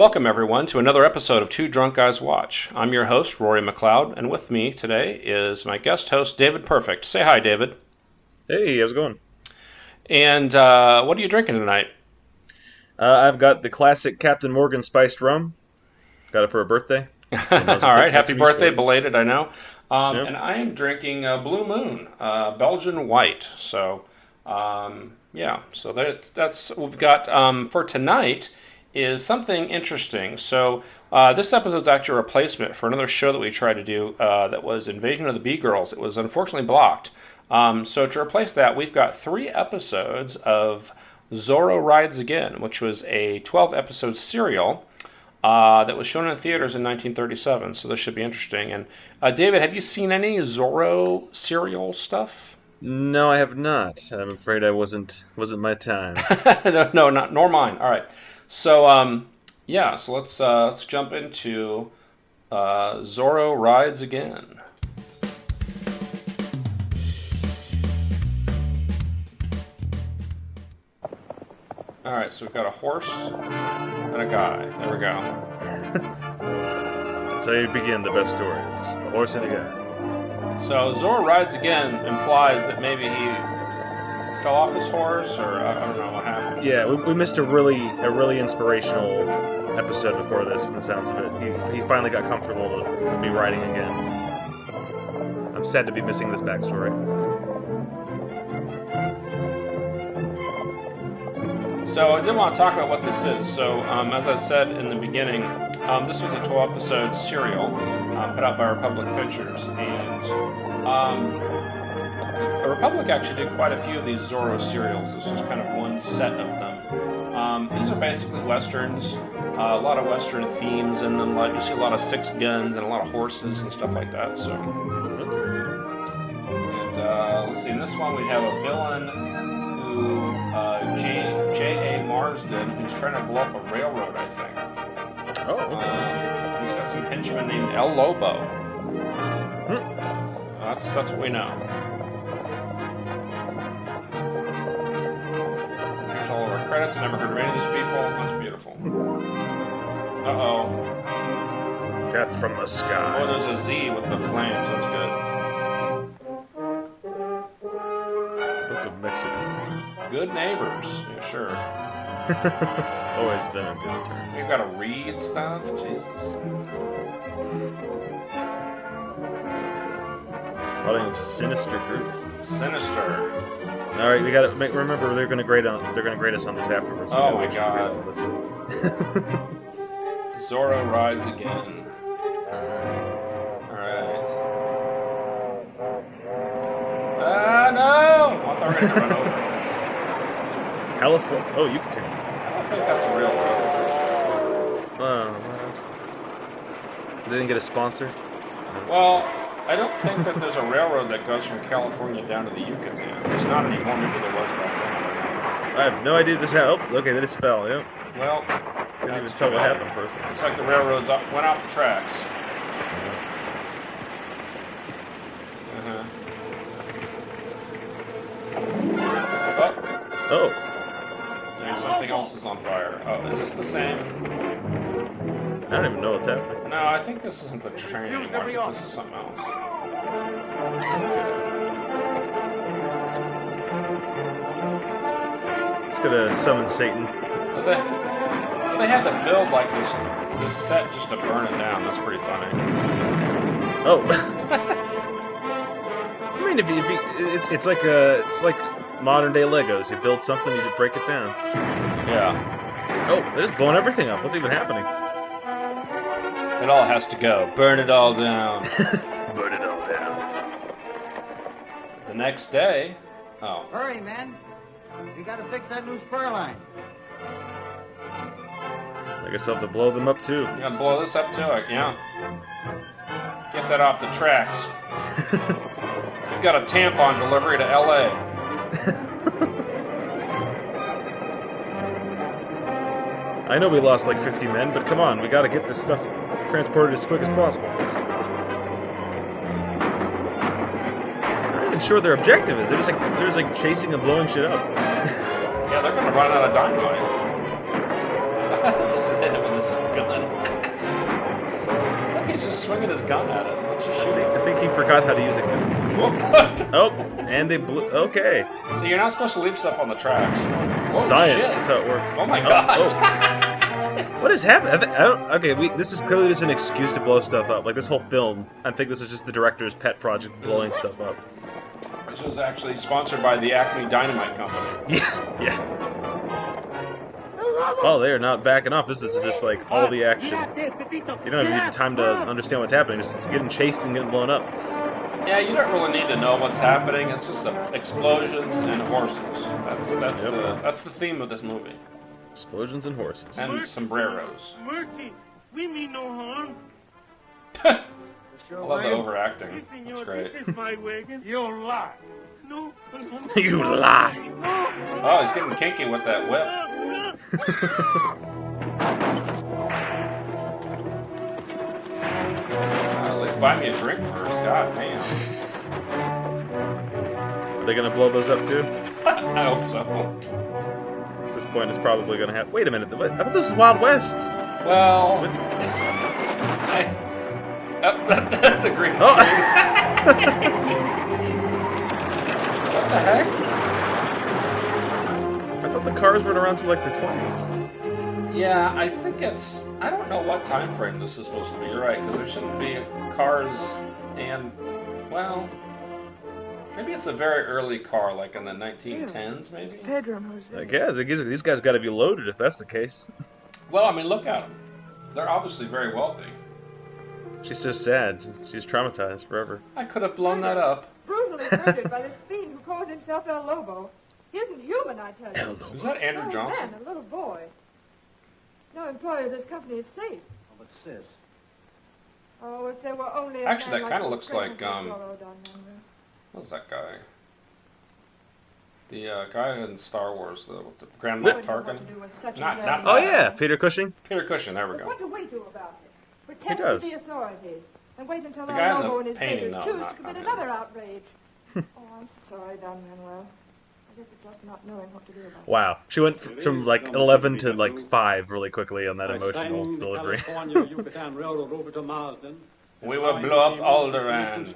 Welcome, everyone, to another episode of Two Drunk Guys Watch. I'm your host, Rory MacLeod, and with me today is my guest host, David Perfect. Say hi, David. Hey, how's it going? And what are you drinking tonight? I've got the classic Captain Morgan spiced rum. Got it for a birthday. All right, happy birthday, sport. belated, I know. Yep. And I am drinking Blue Moon, Belgian White. So, so that's what we've got for tonight. Is something interesting. So this episode's actually a replacement for another show that we tried to do that was Invasion of the Bee Girls. It was unfortunately blocked. So to replace that, we've got 3 episodes of Zorro Rides Again, which was a 12-episode serial that was shown in theaters in 1937. So this should be interesting. And David, have you seen any Zorro serial stuff? No, I have not. I'm afraid I wasn't my time. No, nor mine. All right. So, so let's jump into Zorro Rides Again. All right, so we've got a horse and a guy. There we go. That's how you begin the best stories. A horse and a guy. So Zorro Rides Again implies that maybe he fell off his horse, or I don't know what happened. Yeah, we missed a really inspirational episode before this, from the sounds of it. He finally got comfortable to be riding again. I'm sad to be missing this backstory. So I did want to talk about what this is. So as I said in the beginning, this was a 12-episode serial put out by Republic Pictures, and Republic actually did quite a few of these Zorro serials. This was kind of one set of them. These are basically westerns, a lot of western themes in them. You see a lot of 6 guns and a lot of horses and stuff like that. So, and let's see. In this one, we have a villain who J.A. Marsden, who's trying to blow up a railroad, I think. Oh, okay. He's got some henchmen named El Lobo. That's what we know. Here's all of our credits. I never heard of any of these people. That's beautiful. Uh-oh. Death from the sky. Oh, there's a Z with the flames. That's good. Book of Mexico. Good neighbors. Yeah, sure. Always been a good term. You've got to read stuff? Jesus. Plotting of sinister groups. Sinister. All right, we got to remember they're going to grade us on this afterwards. Oh my God. Zorro Rides Again. Alright. No! I thought we were going to run over. California. Oh, you can take it. I don't think that's a real road. They didn't get a sponsor? Well, I don't think that there's a railroad that goes from California down to the Yucatan. There's not anymore. Maybe there was back I have no idea just how. Oh, okay, they just fell. Yep. then. Well, Couldn't even tell what happened first. looks like the railroads went off the tracks. Oh. And something else is on fire. Oh, is this the same? I don't even know what's happening. No, I think this isn't the train anymore. I think this is something else. It's gonna summon Satan. They had to build like this set just to burn it down. That's pretty funny. Oh. I mean, it's like modern day Legos. You build something, you just break it down. Yeah. Oh, they're just blowing everything up. What's even happening? It all has to go. Burn it all down. Burn it all down. The next day. Oh. Hurry, man. We gotta fix that new spur line. I guess I'll have to blow them up too. You gotta blow this up too? Yeah. Get that off the tracks. We've got a tampon delivery to LA. I know we lost like 50 men, but come on, we gotta get this stuff transported as quick as possible. I'm not even sure their objective is. They're just like chasing and blowing shit up. Yeah, they're gonna run out of dynamite. Just hitting it with his gun. I think he's just swinging his gun at him. Let's just shoot him. I think he forgot how to use a gun. Whoop. Oh, and they blew. Okay. So you're not supposed to leave stuff on the tracks. Oh, Science. shit. That's how it works. Oh my god. What is happening? Okay, this is clearly just an excuse to blow stuff up. Like this whole film, I think this is just the director's pet project, blowing stuff up. This was actually sponsored by the Acme Dynamite Company. Yeah. Oh, they are not backing off. This is just like all the action. You don't have even time to understand what's happening. Just getting chased and getting blown up. Yeah, you don't really need to know what's happening. It's just explosions and horses. That's the theme of this movie. Explosions and horses. And sombreros. Mercy, we mean no harm. I love the overacting. That's great. This is my wagon. You lie. No. You lie. Oh, he's getting kinky with that whip. At least buy me a drink first. God damn. Are they gonna blow those up too? I hope so. At this point, it's probably gonna happen. Wait a minute. I thought this was Wild West. Well, the green screen. What the heck? I thought the cars weren't around till like the 20s. Yeah, I think it's. I don't know what time frame this is supposed to be. You're right, because there shouldn't be cars and. Well, maybe it's a very early car, like in the 1910s, maybe? I guess. These guys got to be loaded if that's the case. Well, I mean, look at them. They're obviously very wealthy. She's so sad. She's traumatized forever. I could have blown that up. Brutally murdered by this fiend who calls himself El Lobo. He isn't human, I tell you. Is that Andrew No Johnson? man, a little boy. No employee of this company is safe. Oh, but sis. Oh, if there were only a Actually, man that kinda the looks like, President of Zorro done, Manuel. What's that guy? The guy in Star Wars, the Grand Moff I wouldn't know what Tarkin. to do with such a Not man. that. Oh yeah, Peter Cushing. Peter Cushing. There we But go. what do we do about it? Pretend does. to the authorities and wait until The El guy in the Lobo and his painting, neighbors no, choose not to commit him. another outrage. Oh, I'm sorry, Don Manuel. I guess it's just not knowing what to do about it. Wow, she went from like 11 to like 5 really quickly on that emotional delivery. We will blow up Alderaan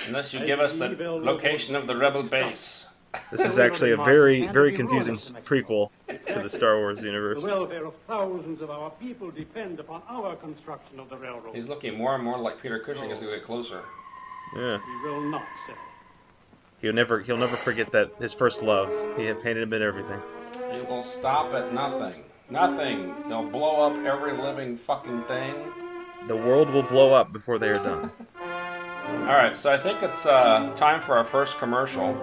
unless you give us the location of the rebel base. This is actually a very, very confusing prequel to the Star Wars universe. The welfare of thousands of our people depend upon our construction of the railroad. He's looking more and more like Peter Cushing as we get closer. Yeah, We will not sell. he'll never forget that his first love. He had painted him in everything. It will stop at nothing. Nothing. They'll blow up every living fucking thing. The world will blow up before they are done. Alright, so I think it's time for our first commercial.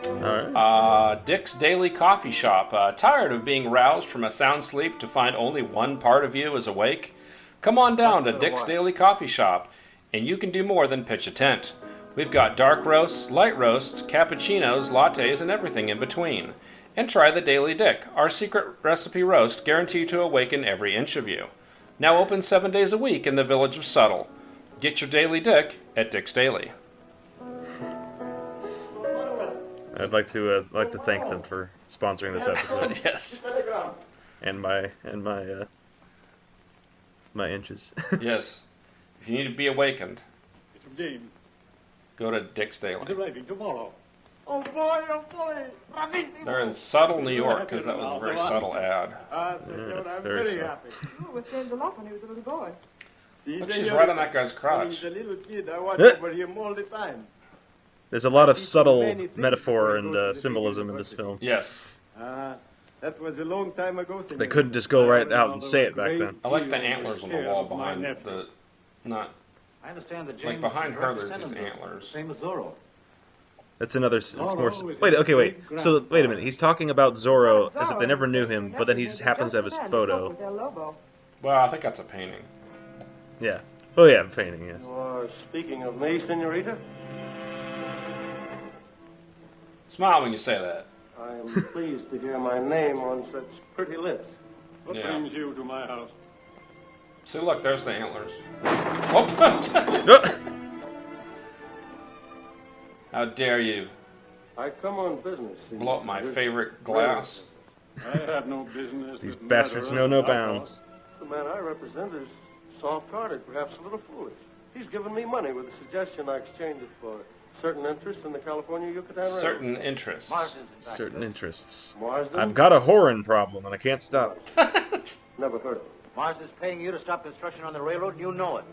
Alright. Dick's Daily Coffee Shop. Tired of being roused from a sound sleep to find only one part of you is awake? Come on down to Dick's Daily Coffee Shop, and you can do more than pitch a tent. We've got dark roasts, light roasts, cappuccinos, lattes, and everything in between. And try the Daily Dick, our secret recipe roast guaranteed to awaken every inch of you. Now open 7 days a week in the village of Subtle. Get your Daily Dick at Dick's Daily. I'd like to thank them for sponsoring this episode Yes. and my inches. Yes. If you need to be awakened, Mr. James, go to Dick's is Daily. arriving tomorrow. Oh boy, oh boy. They're in Subtle, New York, because that was a very subtle ad. Senor, I'm very very so. happy. Oh, with James Aloft when he was a little boy. Look, she's right on that guy's crotch. When he's a little kid, I watch over him all the time. There's a lot of subtle metaphor and symbolism in this film. Yes. That was a long time ago, senor. They couldn't just go right out and say it back then. I like the antlers on the wall behind the... Not... I understand that Like behind her, there's these antlers. Same as Zorro. That's another. It's more. Wait. Okay. Wait. So wait a minute. He's talking about Zorro as if they never knew him, but then he just happens to have his photo. Well, I think that's a painting. Yeah. Oh yeah, painting. Yes. You are speaking of me, senorita? Smile when you say that. I am pleased to hear my name on such pretty lips. What Yeah. brings you to my house? See, look, there's the antlers. Oh! How dare you I come on business. blow up my favorite glass? I have no business. These with bastards know murderers no and bounds. The man I represent is soft-hearted, perhaps a little foolish. He's given me money with the suggestion I exchange it for certain interest in the California Yucatan Railroad. Certain interests. Certain interests. Marsden? I've got a whoring problem, and I can't stop. Never heard of him. Marsden's paying you to stop construction on the railroad, and you know it.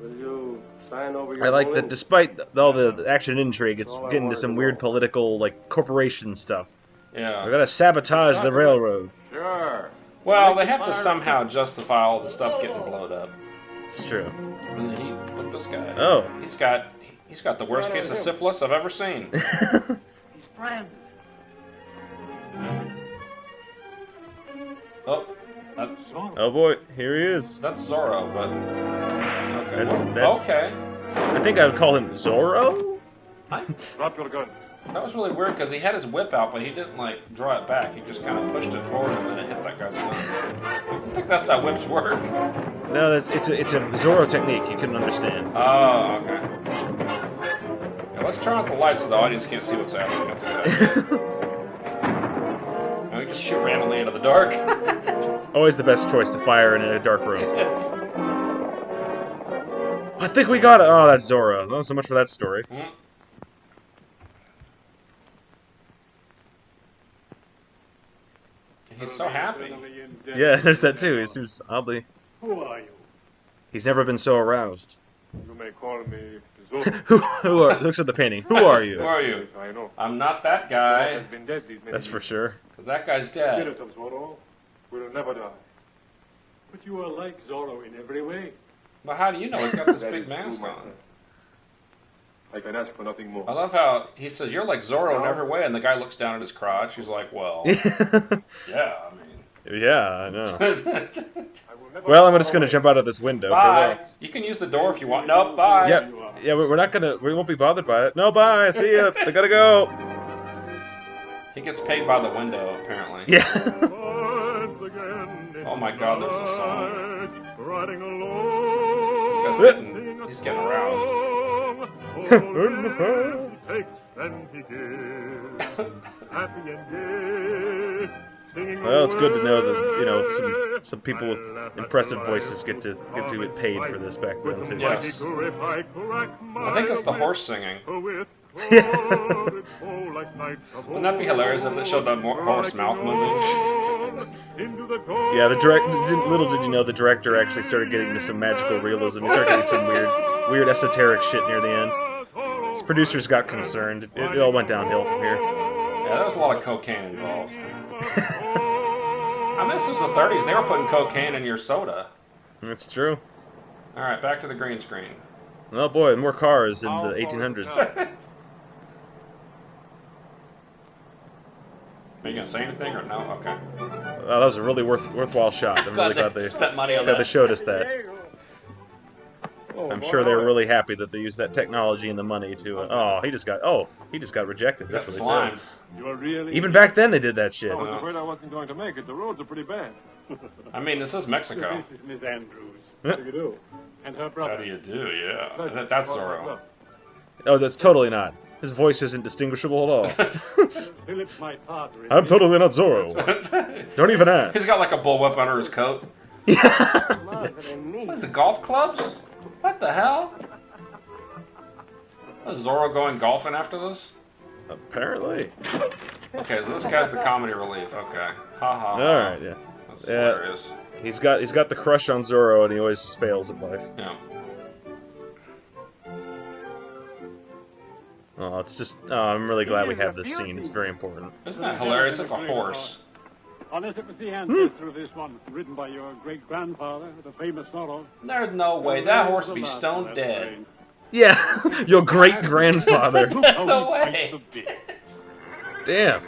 Will you sign over your I like ruling? that despite all the action intrigue, it's getting to some weird political, like, corporation stuff. We Yeah. gotta sabotage the railroad. Sure. Well, they have to somehow justify all the stuff getting blown up. It's true. And look at this guy. Oh. He's got the worst case of syphilis I've ever seen. He's branded. Oh, Oh boy, here he is. that's Zorro, but okay. That's- Okay. I think I would call him Zorro? Drop your gun. That was really weird because he had his whip out, but he didn't like draw it back. He just kind of pushed it forward and then it hit that guy's gun. I don't think that's how whips work. No, it's a Zorro technique you couldn't understand. Oh, okay. Yeah, let's turn out the lights so the audience can't see what's happening. That's good. No, you just shoot randomly into the dark. Always the best choice to fire in a dark room. Yes. I think we got it. Oh, that's Zorro. Not so much for that story. He's so happy. Yeah, there's that too. He seems oddly. Who are you? He's never been so aroused. You may call me Zorro. Who are? Looks at the painting. Who are Who you? are you? I know. I'm not that guy. Been dead these many That's for sure. 'Cause that guy's dead. Spirit of Zorro will never die. But you are like Zorro in every way. But how do you know he's got this That big is true, mask my on? friend. I can ask for nothing more. I love how he says, "You're like Zorro in every way," and the guy looks down at his crotch. He's like, "Well, yeah, I mean." Yeah, I know. I will never Well, I'm just gonna jump out of this window. Bye. Farewell. You can use the door if you want. Nope, bye. Yeah, yeah, we're not gonna. We won't be bothered by it. No, bye. See ya. I gotta go. He gets paid by the window, apparently. Yeah. Oh my God, there's a song. This guy's he's getting aroused. Well, it's good to know that some people with impressive voices get to get paid for this back then too. Yes. I think it's the horse singing. Wouldn't that be hilarious if it showed the horse mouth moving? Yeah, little did you know the director actually started getting into some magical realism. He started getting some weird esoteric shit near the end. His producers got concerned. It all went downhill from here. Yeah, there was a lot of cocaine involved. I mean, this was the 30s. They were putting cocaine in your soda. That's true. All right, back to the green screen. Oh boy, more cars in the 1800s. Are you gonna say anything or no? Okay. Oh, that was a really worthwhile shot. I'm really glad they spent money on that that. they showed us that. I'm sure they were really happy that they used that technology and the money to. He just got rejected. That's what they slimed. said. You are really. Even back then, they did that shit. I was afraid I wasn't going to make it. The roads are pretty bad. I mean, this is Mexico. This is Miss Andrews. Huh? How do you do? And her How brother. do you do? Yeah, that's Zorro. Oh, that's totally not. His voice isn't distinguishable at all. Philip's my father. I'm totally not Zorro. Don't even ask. He's got like a bullwhip under his coat. Madre mia. What is it, golf clubs? What the hell? Is Zorro going golfing after this? Apparently. Okay, so this guy's the comedy relief. Okay. Ha ha. All right, yeah. That's Yeah. hilarious. He's got the crush on Zorro, and he always fails in life. Yeah. Oh, it's just. Oh, I'm really glad we have this scene. It's very important. Isn't that hilarious? It's a horse. Unless it was the ancestor of this one, ridden by your great-grandfather, the famous Zorro. There's no way. That horse would be stone dead. Yeah, your great grandfather. There's no way. Damn.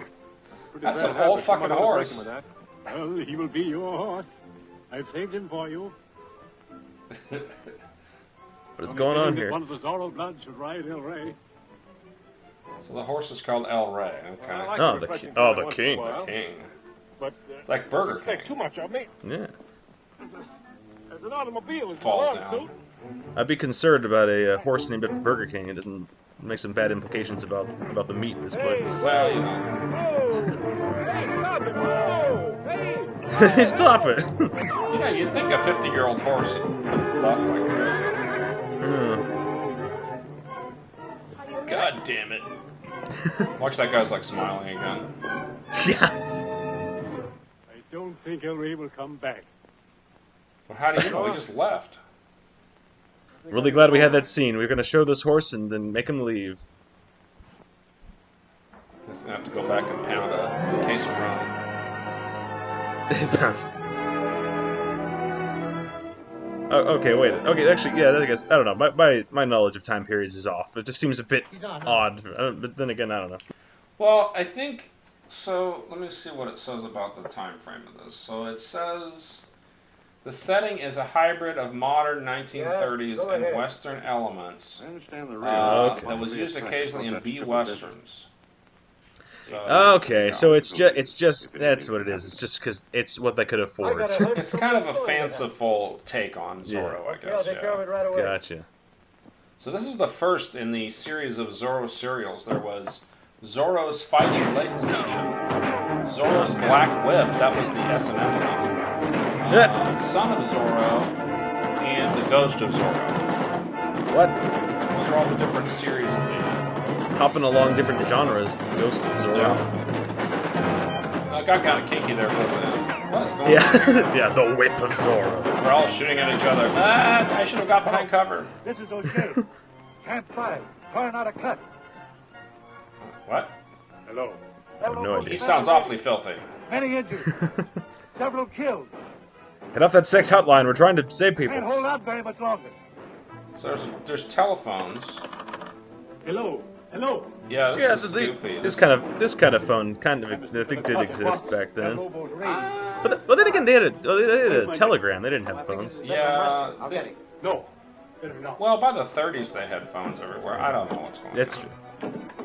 That's an old fucking horse. Well, he will be your horse. I've saved him for you. What is going on here? One of the Zorro blood should ride El Rey. So the horse is called El Rey. Okay. Oh, the king. The king. But It's like Burger King. too much of me. Yeah. As an automobile is Falls wrong, down. suit. I'd be concerned about a horse named after Burger King. It doesn't make some bad implications about the meat in this place. Well, you know. Stop it! You know, you'd think a 50-year-old horse would walk like that. God damn it. Watch that guy's like smiling again. Yeah. I don't think Elray will come back. Well, how do you know? He just left. Really glad we had that scene. We're gonna show this horse and then make him leave. He's gonna have to go back and pound a case of rum. Oh, okay, wait. Okay, actually, yeah, I guess, I don't know. My knowledge of time periods is off. It just seems a bit odd. But then again, I don't know. Well, I think, so let me see what it says about the time frame of this. So it says the setting is a hybrid of modern 1930s and Western elements. I understand the That was used occasionally in B westerns. So, Okay, so it's just that's what it is. It's just because it's what they could afford. it's kind of a fanciful take on Zorro, I guess. Yeah. Gotcha. So this is the first in the series of Zorro serials. There was Zorro's Fighting Legion, Zorro's Black Whip, that was the S&M one, Son of Zorro, and The Ghost of Zorro. What? Those are all the different series that they did. Hopping along different genres. Ghost of Zorro. Yeah. I got kind of kinky there towards the end. What's going on? Yeah, the whip of Zorro. We're all shooting at each other. I should have got behind cover. This is okay. Camp 5. Fire not a cut. What? Hello. I have no He idea. sounds awfully filthy. Many injured. Several killed. Get off that sex hotline. We're trying to save people. Can't hold out very much longer. So there's telephones. Hello. Hello. Yeah, this is goofy. This kind of phone I think did exist back then. Lobo's raid. But then again, they had a telegram. They didn't have phones. Yeah. I'll get it. No. Better not. Well, by the 30s, they had phones everywhere. I don't know what's going on. That's true.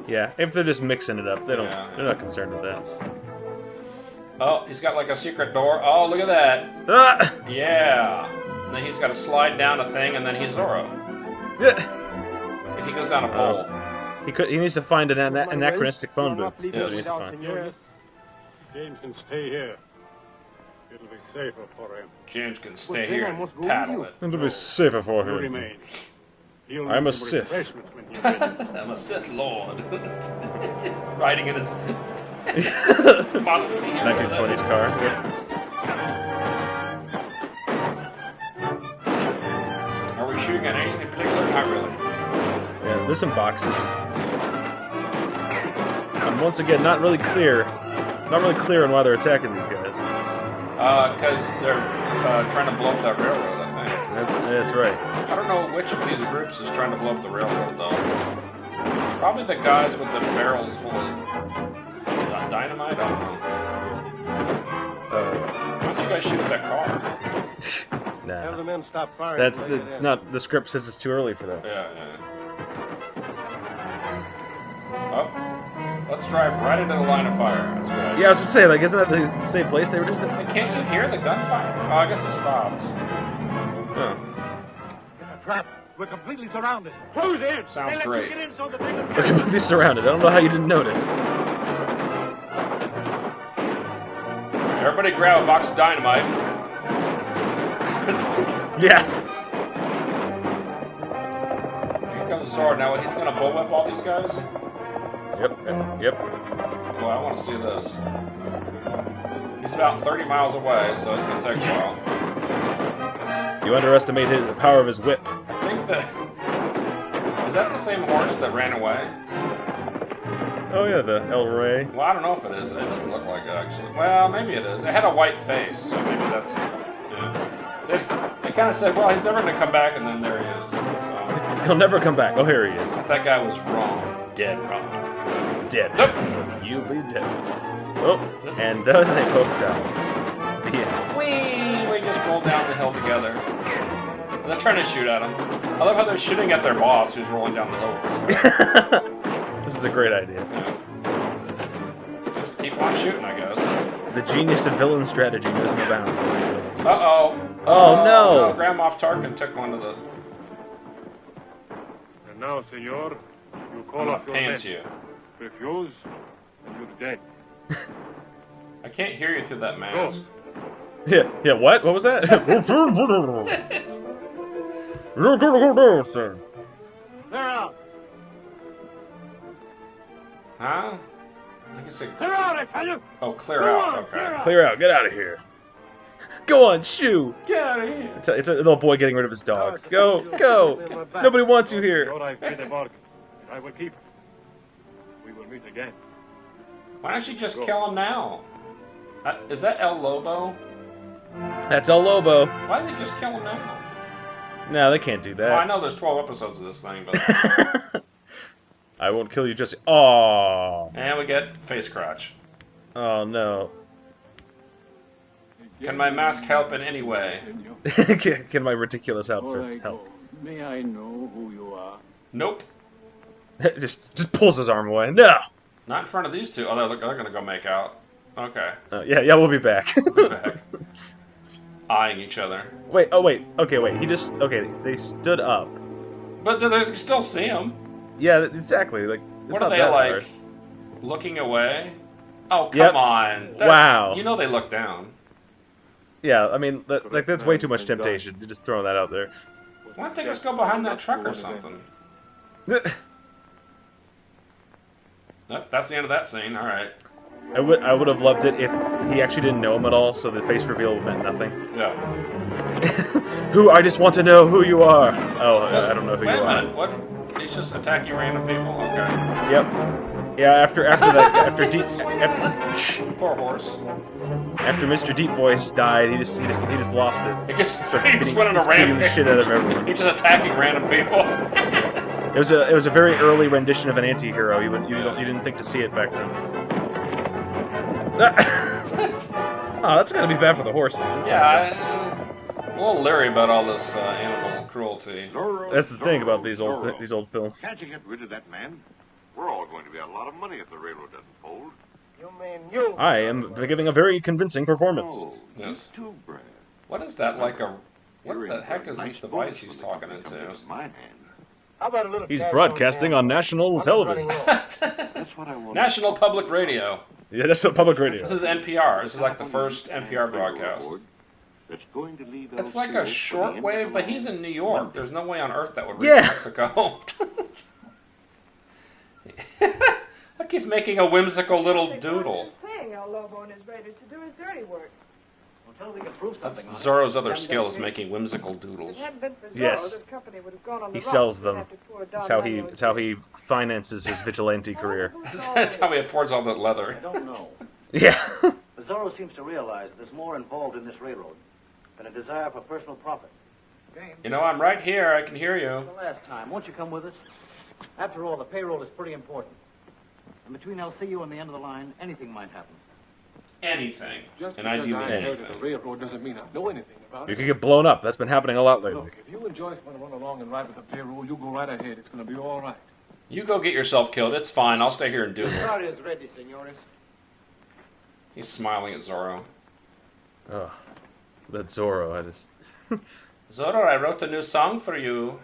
Yeah, if they're just mixing it up, they're not concerned with that. Oh, he's got like a secret door. Oh, look at that. Ah! Yeah. And then he's got to slide down a thing, and then he's Zorro. Yeah. And he goes down a pole. He needs to find an anachronistic phone booth. That's what he needs to find. Yes. James can stay here. It'll be safer for him. James can stay here and paddle it. It'll be safer for You him. remain. He'll I'm need a some Sith. refreshments when you're ready. I'm a Sith Lord. Riding in his Model T. 1920s car. Are we shooting at anything in particular? Not really. Yeah, there's some boxes. And once again, not really clear on why they're attacking these guys. Because they're trying to blow up that railroad, I think. That's right. I don't know which of these groups is trying to blow up the railroad, though. Probably the guys with the barrels full of dynamite. I don't know. Why don't you guys shoot at that car? Have the Nah. men stop firing. That's when they get it's in. not. The script says it's too early for that. Yeah. Oh, let's drive right into the line of fire. That's good. Yeah, I was just saying, like, isn't that the same place they were just? Hey, can't you hear the gunfire? Oh, I guess it stopped. Oh. It's a trap. We're completely surrounded. Close in. Sounds They let great. you get in so that they can... We're completely surrounded. I don't know how you didn't notice. Everybody grab a box of dynamite. Yeah. Here comes Zorro. Now he's gonna bullwhip all these guys? Yep. Well, I want to see this. He's about 30 miles away, so it's gonna take a while. You underestimate the power of his whip. I think that... Is that the same horse that ran away? Oh yeah, the El Rey. Well, I don't know if it is. It doesn't look like it, actually. Well, maybe it is. It had a white face, so maybe that's it. Yeah. They kind of said, well, he's never going to come back, and then there he is. So, He'll never come back. Oh, here he is. that guy was wrong. Dead wrong. Dead. Nope. You'll be dead. Oh, and then they both died. The end. We just rolled down the hill together. They're trying to shoot at him. I love how they're shooting at their boss, who's rolling down the hill with this guy. This is a great idea. Yeah. Just keep on shooting, I guess. The genius of villain strategy knows no bounds. Uh-oh. Oh, no. Grand Moff Tarkin took one of the... And now, senor, You I'm call gonna off your pants men. you. Refuse, and you're dead. I can't hear you through that mask. Yeah, what? What was that? Sir. Clear out! Huh? I guess it... Clear out, I tell you! Oh, clear Go out. on, Okay. clear out. Clear out, get out of here. Go on, shoo! Get out of here. It's a little boy getting rid of his dog. Go, go! Nobody wants you here. Lord, I've made a bargain. I will keep it. We will meet again. Why don't you just kill him now? Is that El Lobo? That's El Lobo. Why did they just kill him now? No, they can't do Well, I that. know there's 12 episodes of this thing, but... I won't kill you, Jesse. Oh. And we get face crotch. Oh no. Can my mask help in any way? Can my ridiculous Before I outfit help? go, may I know who you are? Nope. just pulls his arm away. No. Not in front of these two. Oh, they're gonna go make out. Okay. Yeah, we'll be back. What the heck? Eyeing each other. Wait, okay, wait. They stood up. But they still see him. Yeah, exactly. Like, it's What not are they that like? hard. Looking away? Oh, come Yep. on. Wow. You know they look down. Yeah, I mean, that's way too much temptation. You're just throwing that out there. Why don't they just go behind that truck or something? That's the end of that scene. All right. I would have loved it if he actually didn't know him at all, so the face reveal meant nothing. Yeah. Who? I just want to know who you are. Oh, I don't know who Wait you a are. minute. What? He's just attacking random people? Okay. Yep. Yeah. After that, after Deep, Poor horse. after Mr. Deep Voice died, he just lost it. He just Started went on a he's beating the rampage. shit out of everyone. He's just attacking random people. It was a very early rendition of an anti-hero. You didn't think to see it back then. Oh, that's gotta be bad for the horses. Isn't Yeah, I'm a little leery about all this animal cruelty. That's the thing about these old films. Can't you get rid of that man? We're all going to be out a lot of money if the railroad doesn't fold. You mean you? I am giving a very convincing performance. Oh, Yes. you too, Brad. What is that like a... What You're the in heck for a is nice this device bonus he's when the talking company into? comes into my hand. How about a little He's cash broadcasting on national I'm television. running low. That's what I want. National Public Radio. Yeah, that's a public radio. This is NPR. This is like the first NPR broadcast. That's going to leave It's those like a fields for the short end of wave, the but line. he's in New York. There's no way on earth that would reach Yeah. Mexico. Look, he's making a whimsical little doodle. Paying El Lobo and his raiders to do his dirty work. Until we can prove That's something on Zorro's other skill is making whimsical If doodles. it hadn't been for Zorro, Yes. this company would have gone on the He rocks sells even them. after poor Don Manuel It's how he finances his vigilante career. That's how he affords all that I leather. don't know. Yeah. But Zorro seems to realize there's more involved in this railroad than a desire for personal profit. You know, I'm right here. I can hear you. The last time, won't you come with us? After all, the payroll is pretty important. And between LCU and the end of the line, anything might happen. Anything. Just And I do mean because I heard of anything. the railroad doesn't mean I know anything about You it. could get blown up. That's been happening a lot lately. Look, if you and Joyce want to run along and ride with the payroll, you go right ahead. It's going to be all right. You go get yourself killed. It's fine. I'll stay here and doodle. Car is ready, senores. He's smiling at Zorro. Oh, that Zorro. I just. Zorro, I wrote a new song for you.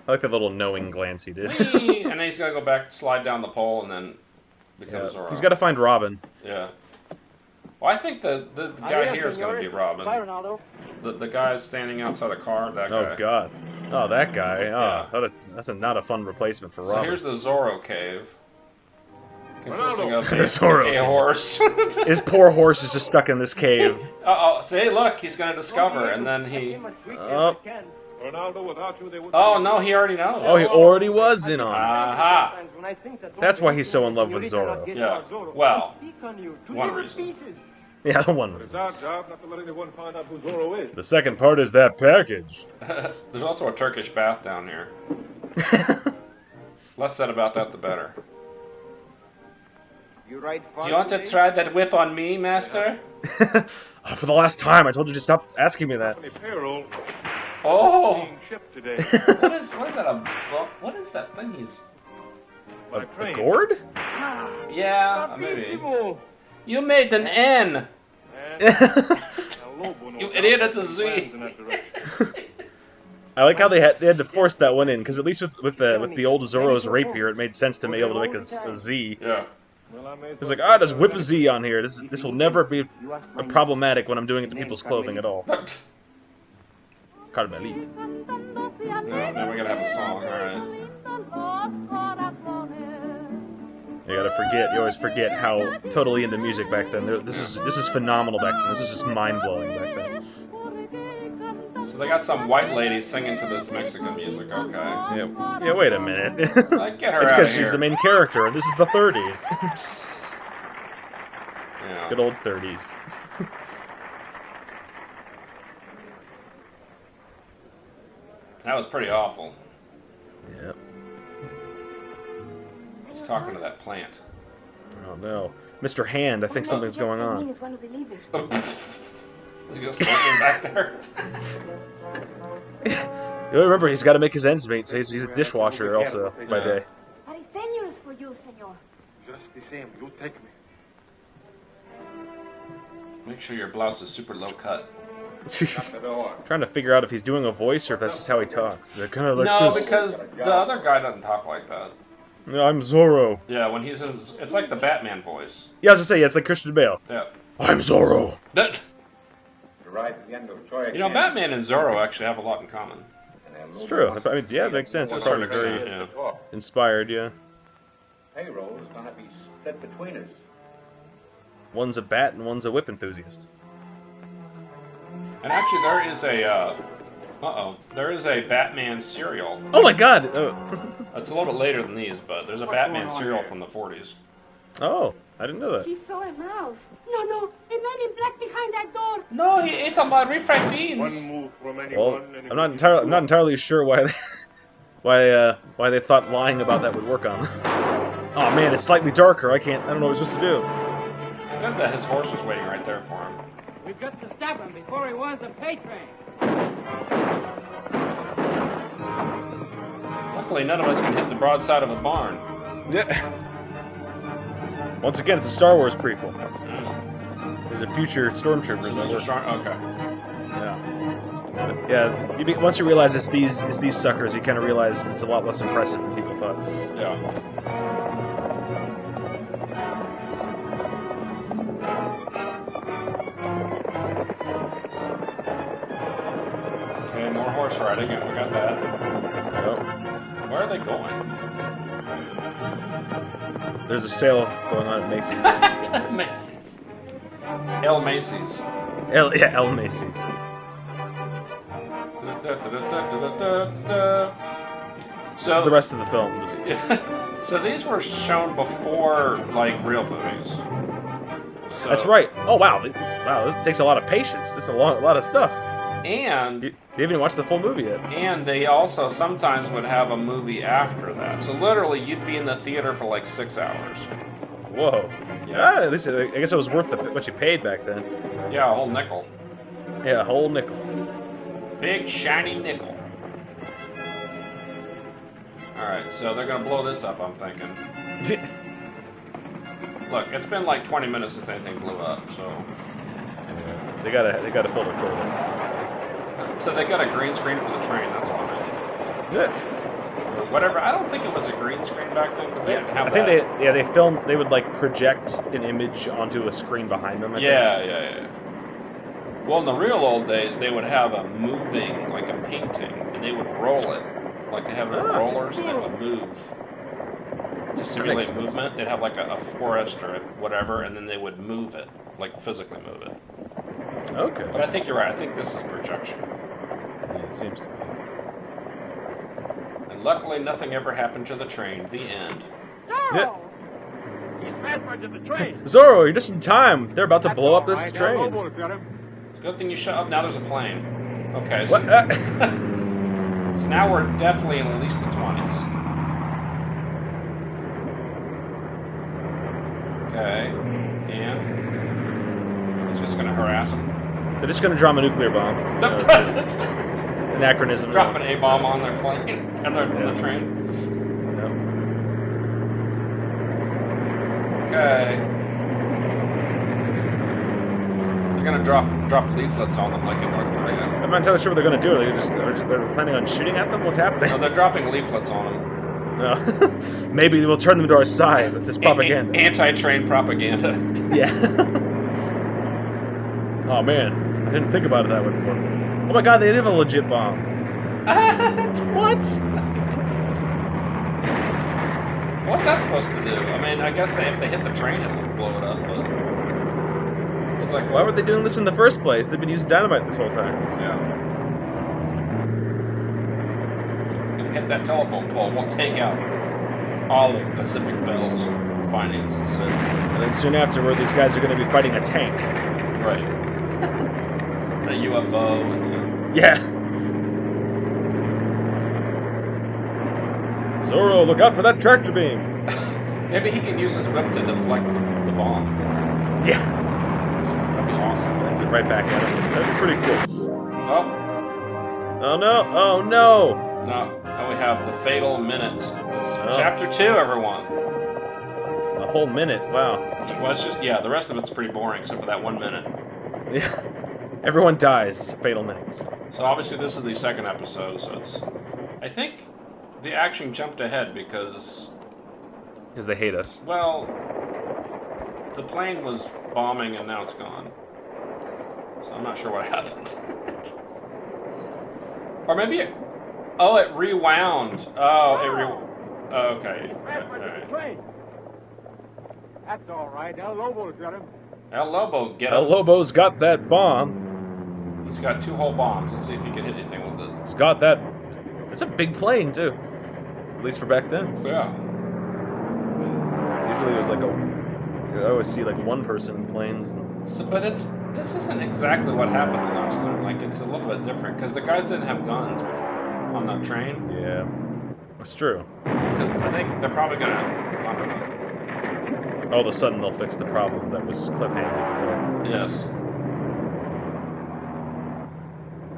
I like that little knowing glance he did. Whee! And then he's gonna go back, slide down the pole, and then become Yeah. Zorro. He's got to find Robin. Yeah. Well, I think the guy here is gonna be Robin. Bye, Ronaldo. The guy standing outside the car. That guy. Oh God. Oh, that guy. Yeah. Oh, that's not a fun replacement for So Robin. here's the Zorro cave, consisting of The Zorro a cave. horse. His poor horse is just stuck in this cave. Uh-oh, see, look, he's gonna discover, and then he... Oh. Ronaldo, without you, they would. Oh, no, he already knows. Oh, he already was in on it. Aha! That's why he's so in love with Zorro. Yeah, well, one reason. Yeah, the one. It's our job not to let anyone find out who Zorro is. The second part is that package. There's also a Turkish bath down here. Less said about that, the better. You ride Do you want to try that whip on me, master? For the last time, I told you to stop asking me that. Company payroll Oh! being shipped today. What is that, what is that thing he's... A gourd? Yeah, maybe. You made an N! You idiot, it's a Z! I like how they had to force that one in, because at least with the old Zorro's rapier, it made sense to be able to make a Z. Yeah. It's like, just whip a Z on here. This will never be problematic when I'm doing it to people's clothing at all. Carmelite. No, now we gotta have a song. All right. You gotta forget. You always forget how totally into music back then. This is phenomenal back then. This is just mind blowing back then. So they got some white lady singing to this Mexican music. Okay. Yeah. Wait a minute. Like, get her It's out because of she's here. the main character, and this is the 30s. Yeah. Good old 30s. That was pretty awful. Yep. He's talking to that plant. Oh no, Mr. Hand. I think something's going on. It's one of the leaders. Is he just talking back there? You remember, he's got to make his ends meet, so he's a dishwasher also by day. Pariseños for you, senor. Just the same, you take me. Make sure your blouse is super low cut. Trying to figure out if he's doing a voice or if that's just how he talks. They're kind of like No, this. because the other guy doesn't talk like that. No, I'm Zorro. Yeah, when he's in, it's like the Batman voice. Yeah, I was gonna say, yeah, it's like Christian Bale. Yeah. I'm Zorro. You know, Batman and Zorro actually have a lot in common. It's true. I mean, yeah, it makes sense. To a It's certain probably very extent, yeah. inspired, yeah. Payroll is going to be split between us. One's a bat and one's a whip enthusiast. And actually, there is a Batman cereal. Oh my god! It's a little bit later than these, but there's a Batman cereal from the 40s. Oh, I didn't know that. She saw a mouse. No, a man in black behind that door. No, he ate all my refried beans. One move from Well, anyone. I'm not entirely sure why they thought lying about that would work on them. Oh man, it's slightly darker. I don't know what I'm supposed to do. It's good that his horse was waiting right there for him. We've got to stop him before he wants a pay train. Luckily, none of us can hit the broadside of a barn. Yeah. Once again, it's a Star Wars prequel. There's a future stormtroopers. So those are strong. Okay. Yeah. Once you realize it's these suckers, you kind of realize it's a lot less impressive than people thought. Yeah. Okay, more horse riding, and we got that. Yep. Where are they going? There's a sale going on at Macy's. Macy's. El Macy's. El Macy's. This is the rest of the film. So these were shown before, like, real movies. So, That's right. Oh wow, this takes a lot of patience. This is a lot of stuff. And You haven't even watched the full movie yet. and they also sometimes would have a movie after that. So literally, you'd be in the theater for like 6 hours. Whoa. Yeah. I guess it was worth what you paid back then. Yeah, a whole nickel. Yeah, a whole nickel. Big shiny nickel. All right, so they're gonna blow this up. I'm thinking. Look, it's been like 20 minutes since anything blew up. So They gotta fill their quota. they got a green screen for the train. That's fine. Yeah. Or whatever. I don't think it was a green screen back then because they didn't have I think that. they filmed. They would like project an image onto a screen behind them. I think. Yeah. Well, in the real old days, they would have a moving, like a painting, and they would roll it. Like they have rollers and they would move to simulate sense. movement. They'd have like a forest or whatever, and then they would move it, like physically move it. Okay. But I think you're right. I think this is projection. Yeah, it seems to be. And luckily, nothing ever happened to the train. The end. Yeah. He's fast to the train. Zorro, you're just in time. They're about to blow up this train. It's a good thing you shut up. Now there's a plane. Okay, so, What? so now we're definitely in at least the 20s. Okay, and he's just gonna harass him. They're just gonna drop a nuclear bomb. Anachronism. Drop an A-bomb on their plane and the train. Yep. Okay. They're gonna drop leaflets on them like in North Korea. I'm not entirely sure what they're going to do. They're planning on shooting at them? What's happening? No, they're dropping leaflets on them. No. Maybe we'll turn them to our side with this propaganda. Anti-train propaganda. Yeah. Oh man, I didn't think about it that way before. Oh my god, they did have a legit bomb. What? What's that supposed to do? I mean, I guess if they hit the train, it'll blow it up, but... It's like, Why were they doing this in the first place? They've been using dynamite this whole time. Yeah. And hit that telephone pole, we'll take out all of Pacific Bell's finances. And then soon afterward, these guys are going to be fighting a tank. Right. And a UFO. And, Yeah. Zorro, look out for that tractor beam. maybe he can use his whip to deflect the bomb. Yeah. That'd be awesome. Lands it right back at him. That'd be pretty cool. Oh. Oh no! Oh no! No. Now we have the fatal minute. It's chapter 2, everyone. A whole minute. Wow. Well, it's just, yeah, the rest of it's pretty boring except for that 1 minute. Yeah. Everyone dies. It's a fatal minute. So obviously this is the second episode, so it's... I think the action jumped ahead because they hate us. well, the plane was bombing and now it's gone. So I'm not sure what happened. Or maybe it... Oh, it rewound. Oh, okay. Train. That's all right. El Lobo's got him. El Lobo, get El him. Lobo's got that bomb. He's got 2 whole bombs. Let's see if he can hit anything with it. He's got that. It's a big plane too. At least for back then. Yeah. Usually it was like I always see like one person in planes. So, but this isn't exactly what happened the last time. Like, it's a little bit different because the guys didn't have guns before on that train. Yeah, that's true. Because I think they're probably gonna. I don't know. All of a sudden they'll fix the problem that was cliffhanger before. Yes.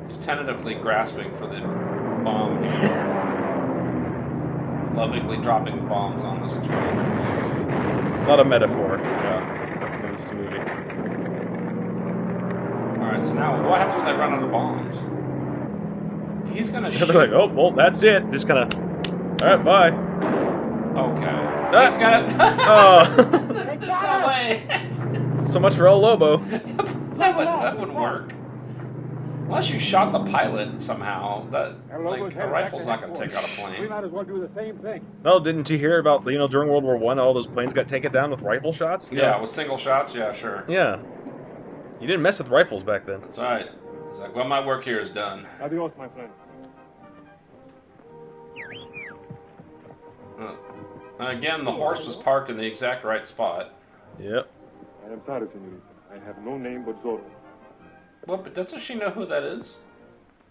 He's tentatively grasping for the bomb handle. Lovingly dropping bombs on this train. A lot of metaphor Yeah. in this movie. Alright, so now what happens when they run out of bombs? He's gonna shoot. They're like, oh, well, that's it. Just kind of, all right, bye. Okay. He's got it. Oh. There's no way. So much for El Lobo. that wouldn't work. Unless you shot the pilot somehow, that like a rifle's not going to take out a We plane. might as well do the same thing. Well, didn't you hear about, during World War I, all those planes got taken down with rifle shots? Yeah, with single shots. Yeah, sure. Yeah. You didn't mess with rifles back then. That's all right. It's like, well, my work here is done. Adios, my friend. And again, the horse was parked in the exact right spot. Yep. I am sorry, senorita. I have no name but Zorro. Well, but doesn't she know who that is?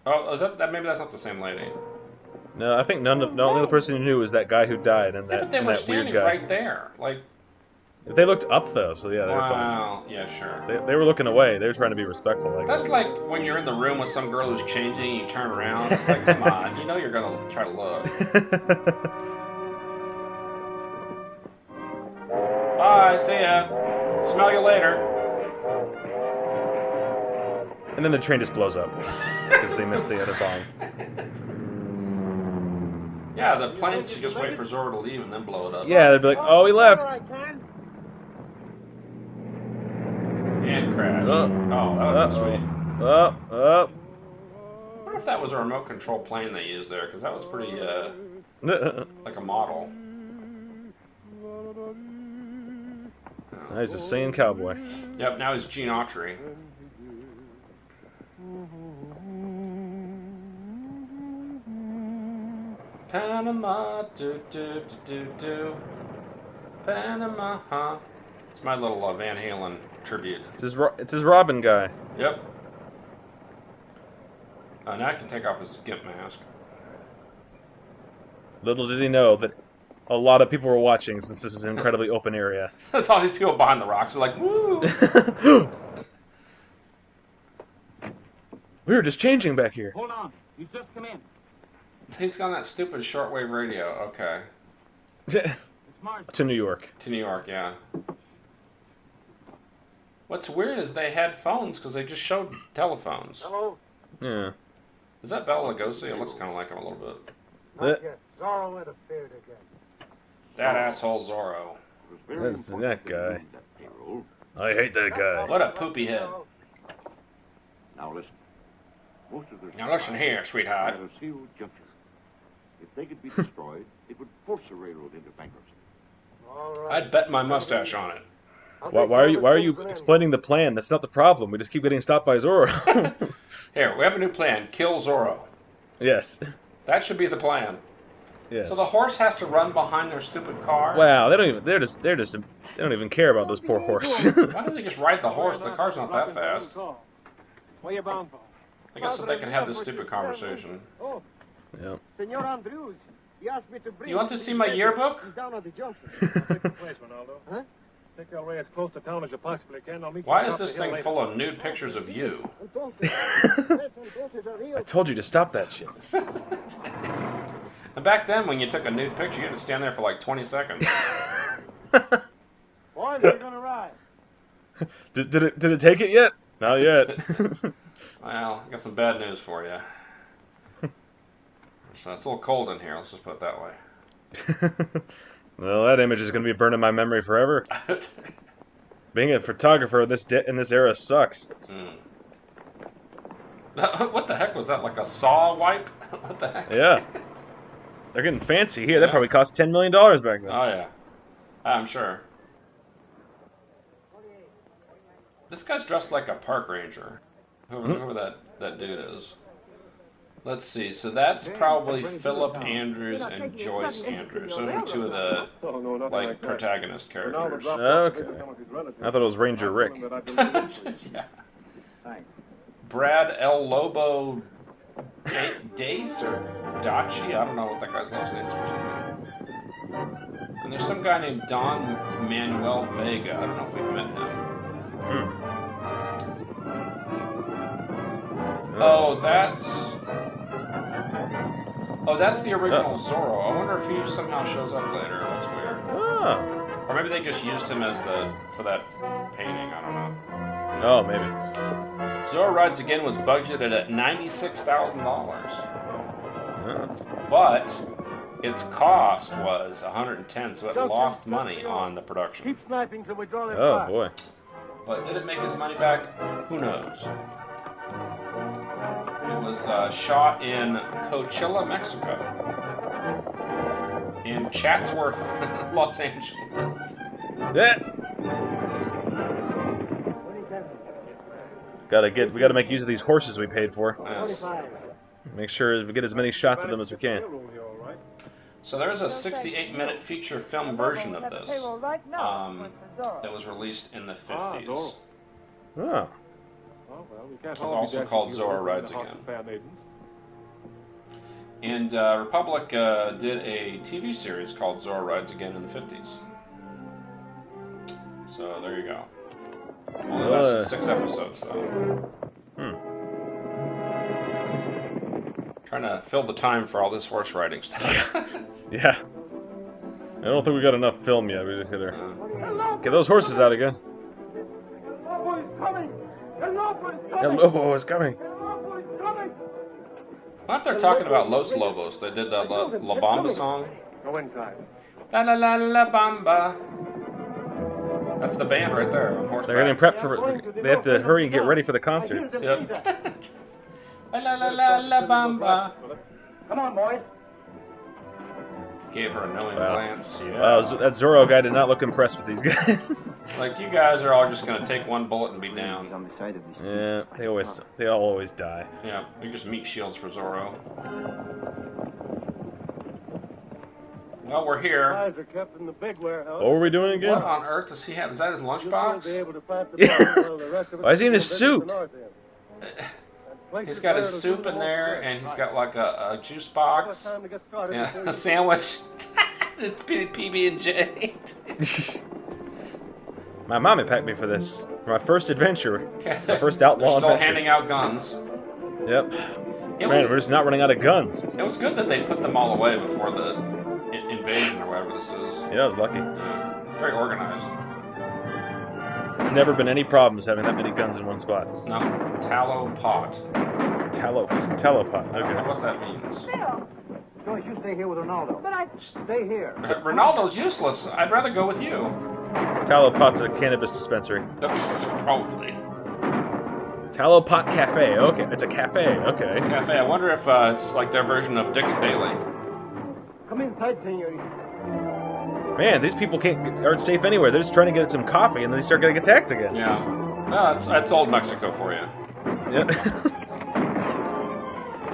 Oh, is that maybe that's not the same lady? No, I think the only person who knew was that guy who died and Yeah, that, but they and were that weird standing guy. right there. Like, They looked up though, so yeah, they were fine. wow. Yeah, sure. They were looking away. They were trying to be respectful. Like That's like when you're in the room with some girl who's changing, you turn around. It's like, come on, you know you're gonna try to look. Bye, see ya. Smell you later. And then the train just blows up because they missed the other bomb. Yeah, the plane should just wait for Zorro to leave and then blow it up. Yeah, they'd be like, "Oh, he left." And crash. Oh, that would be sweet. Oh. I wonder if that was a remote control plane they used there, because that was pretty, like a model. Now he's a singing cowboy. Yep, now he's Gene Autry. Panama, do do do do do. Panama, huh? It's my little Van Halen tribute. It's his Robin guy. Yep. Now I can take off his gimp mask. Little did he know that a lot of people were watching since this is an incredibly open area. That's all these people behind the rocks are like, woo! We were just changing back here. Hold on. He's just come in. He's got that stupid shortwave radio. Okay. It's Marge. To New York. To New York, yeah. What's weird is they had phones because they just showed telephones. Hello? Yeah. Is that Bela Lugosi? It looks kind of like him a little bit. Not yet. Zorro interfered again. That asshole Zorro. That's that guy. I hate that guy. What a poopy head. Now listen. Most of their Now listen here, sweetheart. had a sealed junction. If they could be destroyed, it would force the railroad into bankruptcy. All right. I'd bet my mustache on it. Why are you explaining the plan? That's not the problem. We just keep getting stopped by Zorro. Here, we have a new plan. Kill Zorro. Yes. That should be the plan. Yes. So the horse has to run behind their stupid car? Wow, they don't even care about this poor horse. Why doesn't he just ride the horse? The car's not that fast. Where you bound for? I guess so they can have this stupid conversation. Oh, Yeah. Senor Andrews, he asked me to bring You want to see my yearbook? He's down at the junction. Take the place, Ronaldo. Huh? Take your way as close to town as you possibly can. I'll meet you Why at is the this hill thing later. full of nude pictures of you? I told you to stop that shit. And back then, when you took a nude picture, you had to stand there for like 20 seconds. Boys, we're gonna ride. Did it take it yet? Not yet. Well, I got some bad news for you. So it's a little cold in here, let's just put it that way. Well, that image is going to be burned in my memory forever. Being a photographer in this era sucks. What the heck was that? Like a saw wipe? What the heck? Yeah. They're getting fancy here. That Yeah. probably cost $10 million back then. Oh, yeah. I'm sure. This guy's dressed like a park ranger. Whoever that dude is. Let's see. So that's probably Philip Andrews and Joyce Andrews. Those are two of the Oh, no, nothing like that. protagonist Ronaldo characters. dropped Okay. off to visit some of his relatives. I thought it was Ranger I told Rick. him that I've been busy. Yeah. Thanks. Brad El Lobo Dace or Daci. I don't know what that guy's last name is supposed to be. And there's some guy named Don Manuel Vega. I don't know if we've met him. Oh, that's the original Zorro. I wonder if he somehow shows up later. That's weird. Oh. Or maybe they just used him as for that painting. I don't know. Oh, maybe. Zorro Rides Again was budgeted at $96,000, Oh. but its cost was $110, so it lost money on the production. Keep sniping till we draw their Oh, fire. boy. But did it make his money back? Who knows? It was shot in Coachella, Mexico. In Chatsworth, Los Angeles. Yeah. We gotta make use of these horses we paid for. Yes. Make sure we get as many shots of them as we can. So there's a 68-minute feature film version of this that was released in the 50s. Zorro. Oh. Oh, well, we can't It was also called Zorro Rides Again. And Republic did a TV series called Zorro Rides Again in the 50s. So there you go. Only lasted 6 episodes, though. Trying to fill the time for all this horse riding stuff. Yeah. I don't think we got enough film yet. We just gotta get those horses out again. Lobo is coming! The Lobo is El coming! Lobo is coming. The Lobo is coming! What if they're talking about Los Lobos? They did the La Bamba song. Go inside. La la la la Bamba. That's the band right there on horseback. They're getting prepped for. They have to hurry and get ready for the concert. Yep. La la la la la Bamba. Come on, boys. Gave her a knowing Wow. glance. Yeah. Wow, that Zorro guy did not look impressed with these guys. Like, you guys are all just gonna take one bullet and be down. On the side of this. Yeah, they all always die. Yeah, we just meat shields for Zorro. Well, we're here. Supplies are kept in the big warehouse. What were we doing again? What on earth does he have? Is that his You'll lunchbox? be able to plant the bomb while the rest of us Why is he in a visit the suit? north end. And He's places got where his it'll soup soon in there, won't and he's hurt. got like a juice Have box. time to get started Yeah, before a you- sandwich. PB&J. My mommy packed me for this. For my first adventure. My first outlaw Still adventure. handing out guns. Yep. It Man, was, we're just not running out of guns. it was good that they put them all away before the invasion or whatever this is. Yeah, I was lucky. Yeah, very organized. It's never been any problems having that many guns in one spot. No, tallow pot. Tallow pot. I don't know Okay. what that means. Phil, Joyce, you stay here with Ronaldo. but I... Stay here. Ronaldo's useless. I'd rather go with you. Tallow pot's a cannabis dispensary. Probably. Tallow pot cafe. Okay, it's a cafe. Okay. Cafe. I wonder if it's like their version of Dick's Daily. Come inside, senorita. Man, these people aren't safe anywhere. They're just trying to get some coffee, and then they start getting attacked again. Yeah. No, that's old Mexico for you. Yeah.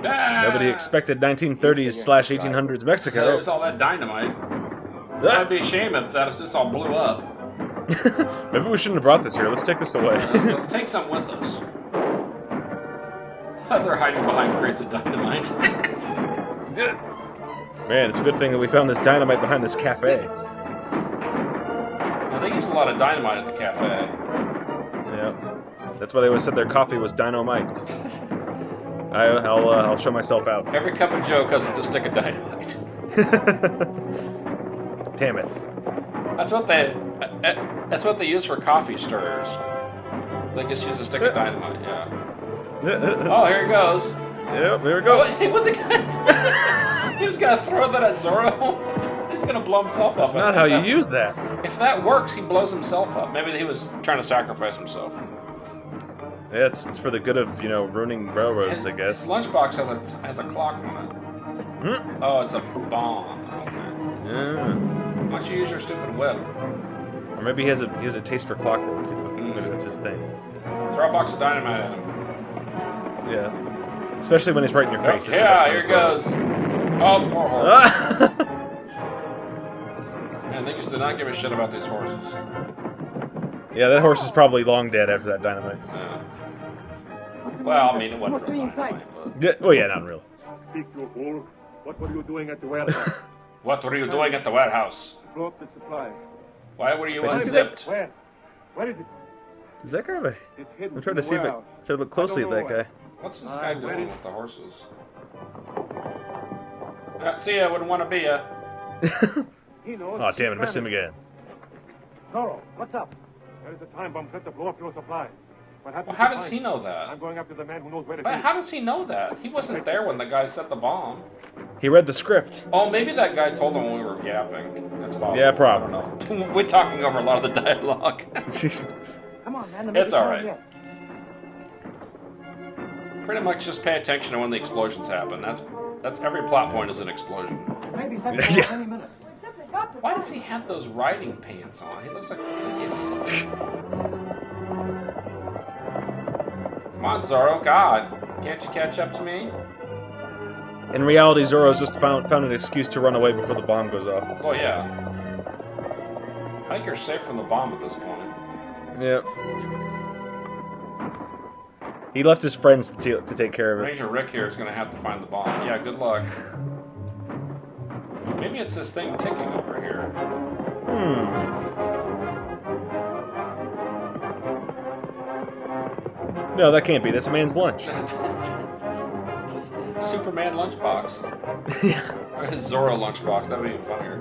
Ah! Nobody expected 1930s/1800s Mexico. There's all that dynamite. I'd be a shame if that just all blew up. Maybe we shouldn't have brought this here. Let's take this away. Let's take some with us. They're hiding behind crates of dynamite. Man, it's a good thing that we found this dynamite behind this cafe. Now, they used a lot of dynamite at the cafe. Yeah. That's why they always said their coffee was dynamite. I'll show myself out. Every cup of Joe comes with a stick of dynamite. Damn it. That's what they use for coffee stirrers. They just use a stick of dynamite. Yeah. Oh, here he goes. Yep, here we go. Oh, what's the guy? He was gonna throw that at Zorro. He's gonna blow himself up. That's not how you use that. If that works, he blows himself up. Maybe he was trying to sacrifice himself. Yeah, it's for the good of, ruining railroads, I guess. His lunchbox has a clock on it. Oh, it's a bomb. Okay. Yeah. Why don't you use your stupid whip? Or maybe he has a taste for clockwork. Maybe that's his thing. Throw a box of dynamite at him. Yeah. Especially when he's right in your face. Yeah, here goes. Oh, poor horse. Man, they just do not give a shit about these horses. Yeah, that horse is probably long dead after that dynamite. Yeah. Well, I mean, it wasn't real dynamite, but... Yeah, well, yeah, not real. Speak, you fool. What were you doing at the warehouse? What were you doing at the warehouse? Blow up the supply. Why were you Where is unzipped? Where? Where is it? Is that guy of a... It's hidden. I'm trying to see if I should look closely at that guy. What's this guy doing with the horses? See ya, wouldn't want to be ya. He knows. Oh, damn it, missed him again. Zorro, what's up? There is a time bomb set to blow up your supply. What happened? Well, how does he know that? I'm going after the man who knows where to But be. how does he know that? He wasn't there when the guy set the bomb. He read the script. Oh, maybe that guy told him when we were yapping. That's possible. Yeah, probably. I don't know. We're talking over a lot of the dialogue. Come on, man. It's alright. Pretty much just pay attention to when the explosions happen. That's every plot point is an explosion. Maybe Yeah. any minute. Why does he have those riding pants on? He looks like an idiot. Come on, Zorro. God, can't you catch up to me? In reality, Zorro's just found an excuse to run away before the bomb goes off. Oh, yeah. I think you're safe from the bomb at this point. Yep. He left his friends to take care of it. Ranger Rick here is going to have to find the bomb. Yeah, good luck. Maybe it's this thing ticking over here. No, that can't be. That's a man's lunch. Superman lunchbox. Yeah. Or his Zorro lunchbox. That would be even funnier.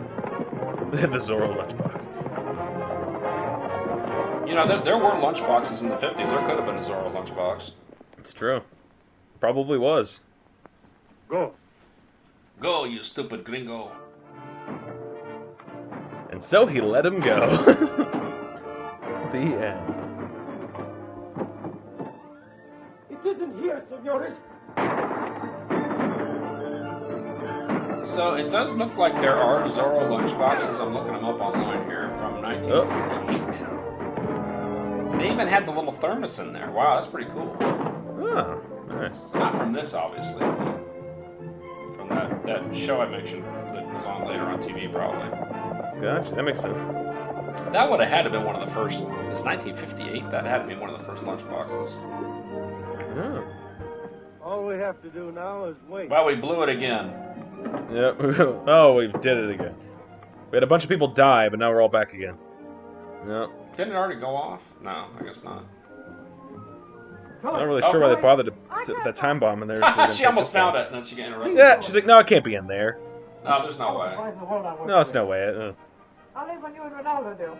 The Zorro lunchbox. You know, there were lunchboxes in the 50s. There could have been a Zorro lunchbox. It's true. Probably was. Go. Go, you stupid gringo. And so he let him go. The end. It isn't here, senores. So it does look like there are Zorro lunchboxes. I'm looking them up online here from 1958. They even had the little thermos in there. Wow, that's pretty cool. Oh, nice. Not from this, obviously, but from that show I mentioned that was on later on TV, probably. Gotcha, that makes sense. That would have had to been one of the first. It's 1958. That had to be one of the first lunchboxes. Oh. All we have to do now is wait. Well, we blew it again. Yep. Oh, we did it again. We had a bunch of people die, but now we're all back again. Yep. Didn't it already go off? No, I guess not. I'm not really sure why they bothered to put that time bomb in there. She almost found it, and then she got interrupted. Yeah, she's like, no, it can't be in there. No, there's no way. No, it's no way. I'll leave when you and Ronaldo do.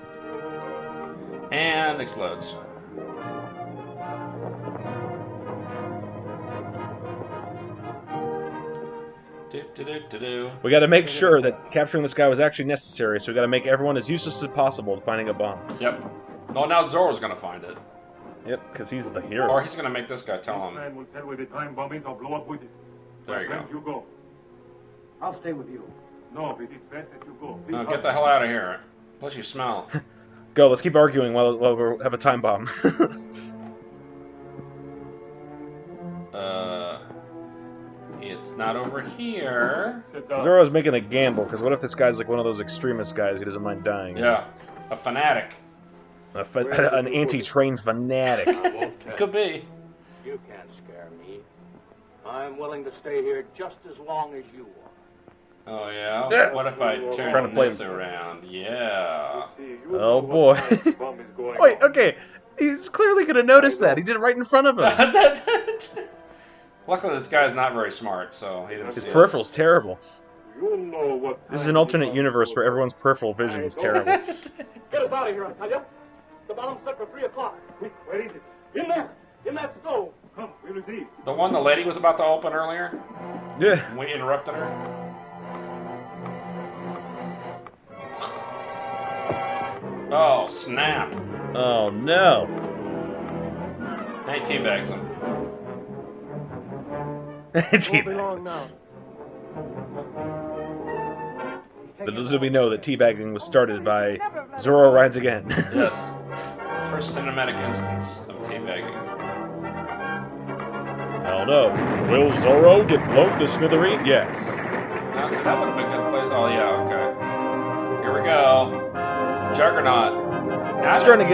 And explodes. Do. We got to make sure that capturing this guy was actually necessary, so we got to make everyone as useless as possible to finding a bomb. Yep. Well, now Zorro's gonna find it. Yep, because he's the hero. Or he's gonna make this guy tell This him. man will tell where the time bomb is or blow up with it. There you My go. friend, You go. I'll stay with you. No, it is best that you go. Please No, hurry. get the hell out of here. Plus you smell. Go, let's keep arguing while we have a time bomb. It's not over here. Sit down. Zorro's making a gamble, because what if this guy's like one of those extremist guys who doesn't mind dying? Yeah. A fanatic. An anti-trained fanatic. It could be. You can't scare me. I'm willing to stay here just as long as you are. Oh yeah? What if I Trying to turn play this around? Yeah. See, you Oh, know what boy. time the bomb is going Wait, off. okay. He's clearly going to notice that. He did it right in front of him. Luckily, this guy's not very smart, so he didn't His see it. peripheral's terrible. You know what This is time an the alternate bomb universe is where going everyone's peripheral vision is terrible. Get us out of here, I tell you. The bomb's set for 3 o'clock. Quick, where is it? In there. In that stove. Come, we'll see. The one the lady was about to open earlier? Yeah. We interrupted her? Oh, snap. Oh, no. And he teabags him. Long now. Little do we know that teabagging was started by Zorro Rides Again. Yes. The first cinematic instance of teabagging. I don't know. Will Zorro get blown to smithereen? Yes. Now, see, that would have been a good place. Oh, yeah, okay. Here we go. Juggernaut. Now, I'm starting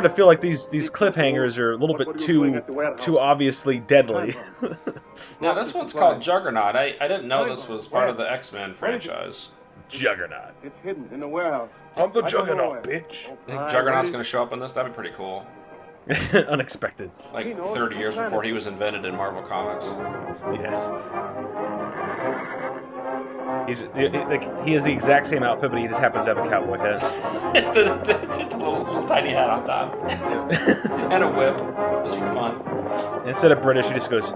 to feel like these cliffhangers are a little bit too obviously deadly. now, this one's called Juggernaut. I didn't know this was part of the X-Men franchise. Juggernaut. It's hidden in the warehouse. I'm the I don't know Juggernaut, where. bitch. I think Juggernaut's going to show up in this. That'd be pretty cool. Unexpected. Like 30 years before he was invented in Marvel Comics. Yes. He has the exact same outfit, but he just happens to have a cowboy head. It's a little tiny hat on top. And a whip, just for fun. Instead of British, he just goes,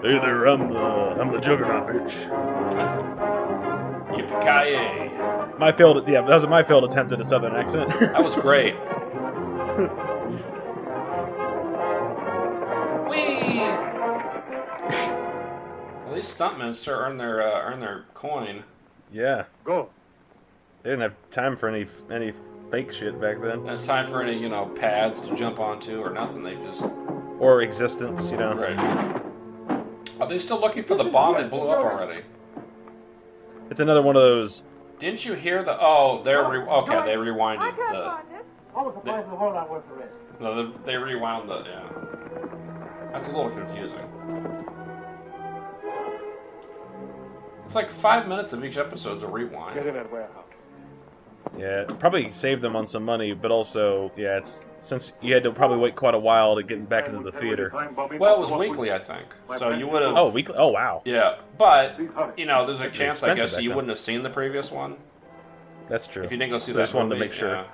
"Hey there, I'm the Juggernaut, bitch." Yippee-ki-yay. That was my failed attempt at a southern accent. That was great. Whee! Well, these stuntmen sure earn their coin. Yeah, Go. they didn't have time for any fake shit back then, Not time for any, pads to jump onto or nothing. They just or existence, right. Are they still looking for the bomb that blew up already? It's another one of those. Didn't you hear the? Oh, they rewinded I can't the. find it. All the supplies in the world aren't worth the risk. No, they rewound the. Yeah. That's a little confusing. It's like 5 minutes of each episode's a rewind. Get in that warehouse. Yeah, it probably saved them on some money, but also, yeah, it's since you had to probably wait quite a while to get back into the theater. Well, it was weekly, I think. So you would have. Oh, weekly. Oh, wow. Yeah, but there's a chance, I expensive guess, back you then. wouldn't have seen the previous one That's true. if you didn't go see So that I just wanted to movie. make sure.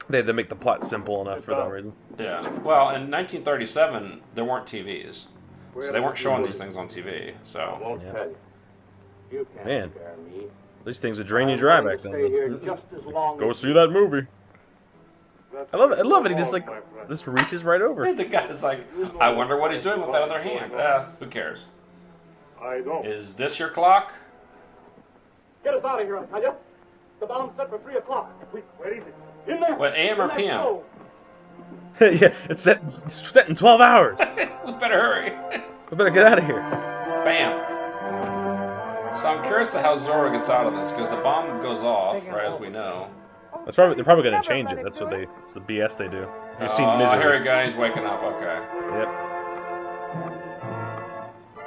They had to make the plot simple enough for that reason. Yeah. Well, in 1937, there weren't TVs, so they weren't showing these things on TV. I So won't Yeah. tell you. You can't Man. scare me. These things would drain you dry I'm willing back to then. Stay here just as long Go as see that movie. I love it. I love it. He just reaches right over. the guy's like, I wonder what he's doing with that other hand. Who cares? I don't. Is this your clock? Get us out of here, I tell you. The bomb's set for 3 o'clock. Quick, where is it? In there. What, AM or In that PM? stove. Yeah, it's set in 12 hours. We better hurry. We better get out of here. Bam. So I'm curious to how Zorro gets out of this, because the bomb goes off, right, as we know. They're probably going to change it. It's the BS they do. If you've seen Misery. Here we go, he's waking up, okay. Yep.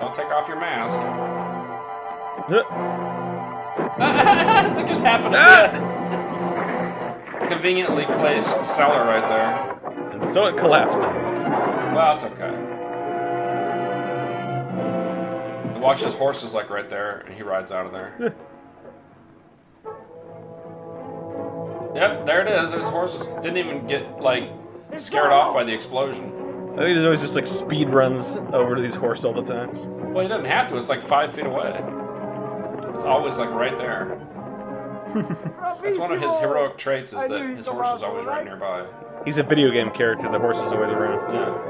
Don't take off your mask. That just happened again. Conveniently placed cellar right there. And so it collapsed. Well, it's okay. And watch his horse is like right there, and he rides out of there. Yep, there it is. There's horses. Didn't even get, like, scared off by the explosion. I think he always just like speed runs over to these horses all the time. Well, he doesn't have to. It's like 5 feet away. It's always, like, right there. That's one of his heroic traits, is that his horse is always right nearby. He's a video game character. The horse is always around. Yeah.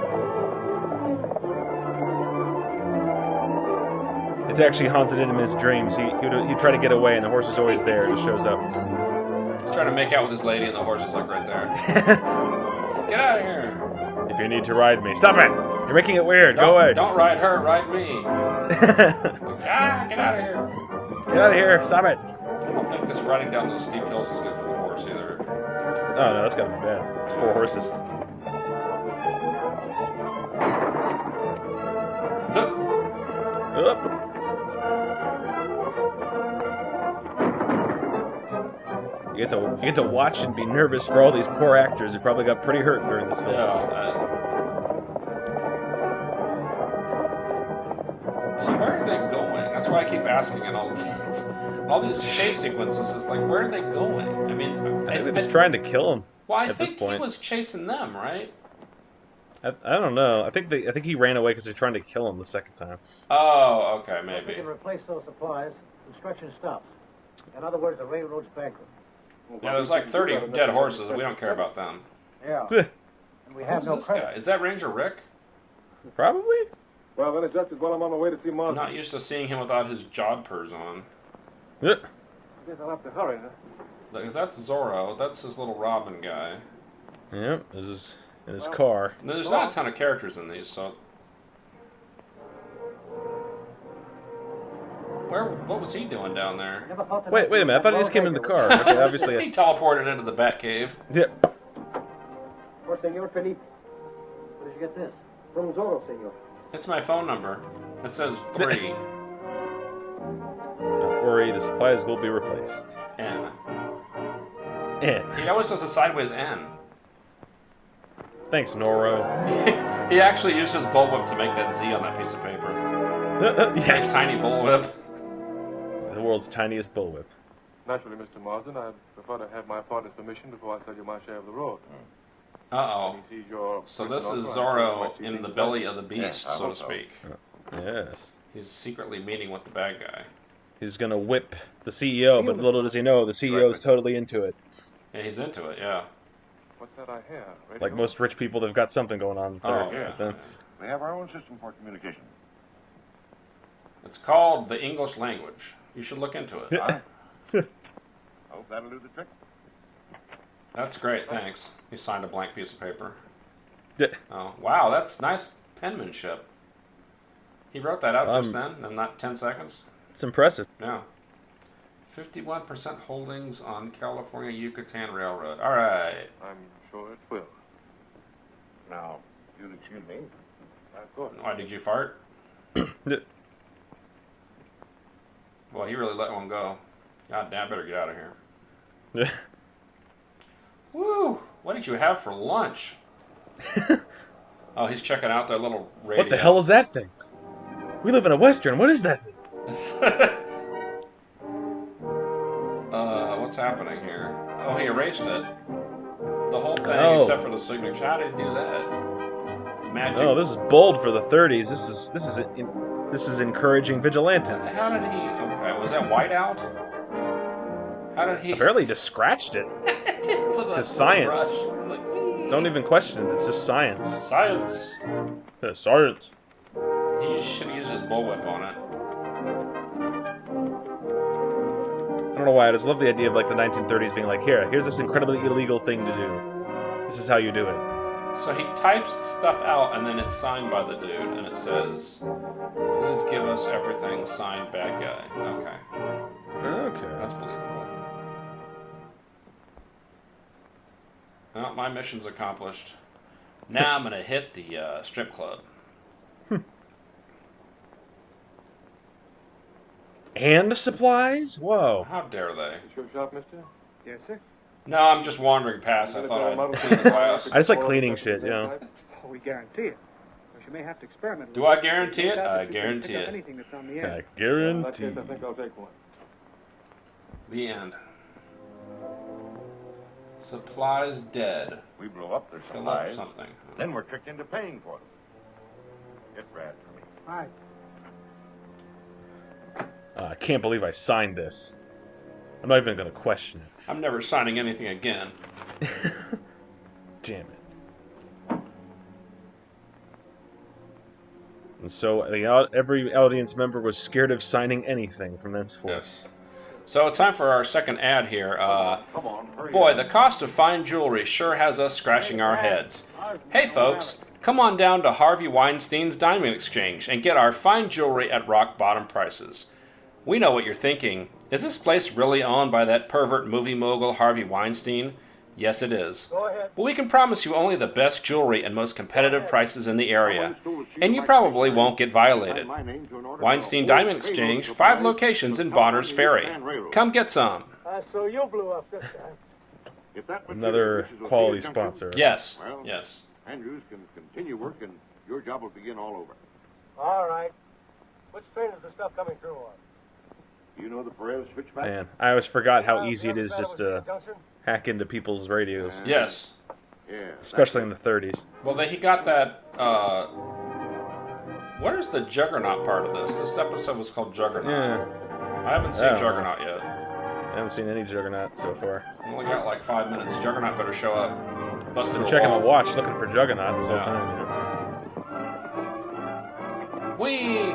It's actually haunted him in his dreams. He'd try to get away, and the horse is always there. It just shows up. He's trying to make out with his lady, and the horse is, like, right there. Get out of here. If you need to ride me, stop it! You're making it weird. Go away. Don't ride her, ride me. Get out of here. Get out of here. Stop it. I don't think this riding down those steep hills is good for the horse either. Oh no, that's gotta be bad. It's poor horses. Up. You get to watch and be nervous for all these poor actors who probably got pretty hurt during this film. Yeah. So where are they going? That's why I keep asking in all these chase sequences. Is like, where are they going? I mean, I think they're just trying to kill him. Well, I at think this point. he was chasing them, right? I don't know. I think he ran away because they're trying to kill him the second time. Oh, okay, If we maybe. can replace those supplies, construction stops. In other words, the railroad's bankrupt. Yeah, there's like 30 dead horses, and we don't care about them. Yeah. And we have Who's no this credit. guy? Is that Ranger Rick? Probably. Well, then, just as well I'm on my way to see I'm Martha. not used to seeing him without his jodhpurs on. Yeah. I guess I'll have to hurry, huh? Because that's Zorro. That's his little Robin guy. Yeah. This is in his car. And there's not a ton of characters in these, so. What was he doing down there? Never thought to Wait a minute. I thought he just came in the car. Okay, He obviously. teleported into the Batcave. Yeah. Oh, Senor Felipe. Where did you get this? From Zorro, Senor. It's my phone number. It says 3. Don't worry, the supplies will be replaced. N. And He always does a sideways N. thanks, Noro. He actually used his bullwhip to make that Z on that piece of paper. Yes. Tiny bullwhip. The world's tiniest bullwhip. Naturally, Mr. Marsden, I prefer to have my partner's permission before I sell you my share of the road. Uh-oh. He sees your So this is authorized, Zorro what you in think the is belly of the beast, Yeah, I so to hope so. speak. Yes. He's secretly meeting with the bad guy. He's gonna whip the CEO, but little does he know, the CEO is totally into it. Yeah, he's into it, yeah. What's that I hear? Radio? Like most rich people, they've got something going on with Oh, their, yeah. with them. We have our own system for communication. It's called the English language. You should look into it. I hope that'll do the trick. That's great, thanks. He signed a blank piece of paper. Yeah. Oh, wow, that's nice penmanship. He wrote that out just then, in not 10 seconds? It's impressive. Yeah. 51% holdings on California Yucatan Railroad. All right. I'm sure it will. Now, you'll excuse me. Of course. Why, did you fart? Well, he really let one go. God damn, I better get out of here. Yeah. Woo! What did you have for lunch? Oh, he's checking out their little radio. What the hell is that thing? We live in a western. What is that thing? What's happening here? Oh, he erased it. The whole thing, Oh. except for the signature. How did he do that? Magic. Oh, this is bold for the 30s. This is encouraging vigilantism. How did he? Okay, was that whiteout? How did he? Apparently, just scratched it. With a Just science. brush. It's like, whee! Don't even question it. It's just science. Science. Science. He should use his bullwhip on it. I don't know why. I just love the idea of like the 1930s being like, here's this incredibly illegal thing to do. This is how you do it. So he types stuff out, and then it's signed by the dude, and it says, "Please give us everything signed, bad guy." Okay, Okay. that's believable. Well, my mission's accomplished. Now I'm gonna hit the strip club. And supplies? Whoa. How dare they? Shoe shop, mister? Yes, sir. No, I'm just wandering past. I thought I'd clean the glass. I just like cleaning shit, you know. Oh, we guarantee it. But you may have to experiment. with Do I it. guarantee it? That I you can guarantee pick up it. Anything that's on the I end. In guarantee. that case, I think I'll take one. The end. Supplies dead. We blew up their Fill up supplies. something. Then we're tricked into paying for them. Get Brad for me. Hi. I can't believe I signed this. I'm not even going to question it. I'm never signing anything again. Damn it. And so every audience member was scared of signing anything from thenceforth. Yes. So time for our second ad here. Come on, hurry Boy, up. the cost of fine jewelry sure has us scratching our heads. Hey folks, come on down to Harvey Weinstein's Diamond Exchange and get our fine jewelry at rock bottom prices. We know what you're thinking. Is this place really owned by that pervert movie mogul Harvey Weinstein? Yes, it is. Go ahead. But we can promise you only the best jewelry and most competitive prices in the area. And you probably won't get violated. Weinstein Diamond Exchange, 5 locations in Bonner's Ferry. Come get some. So you blew up this time. If that material Another reaches a quality field junction, sponsor. Yes, Well, yes. Andrews can continue work and your job will begin all over. All right. Which train is the stuff coming through on? You know the Perez switchback? Man, I always forgot how easy it Never is battled just with to the junction? hack into people's radios. Yes. Yeah. Especially in the 30s. Well, he got that, what is the Juggernaut part of this? This episode was called Juggernaut. Yeah, I haven't seen I don't know. Juggernaut yet. I haven't seen any Juggernaut so far. I only got like 5 minutes. Juggernaut better show up. Busted I'm a checking my wall. watch looking for Juggernaut this whole Yeah. time, you know? Whee!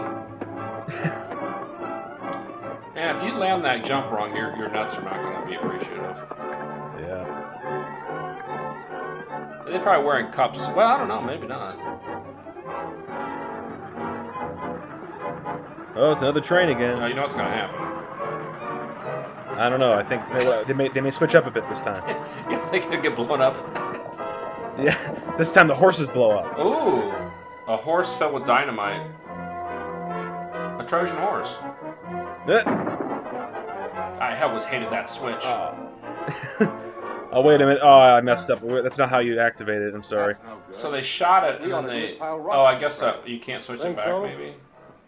And if you land that jump wrong, your nuts are not going to be appreciative. Yeah. They're probably wearing cups. Well, I don't know. Maybe not. Oh, it's another train again. You know what's going to happen. I don't know. I think they may switch up a bit this time. You think it'll get blown up? Yeah, this time the horses blow up. Ooh. A horse filled with dynamite. A Trojan horse. I always hated that switch. Oh, wait a minute. Oh, I messed up. That's not how you activate it. I'm sorry. So they shot it and then they... Oh, I guess you can't switch it back, maybe?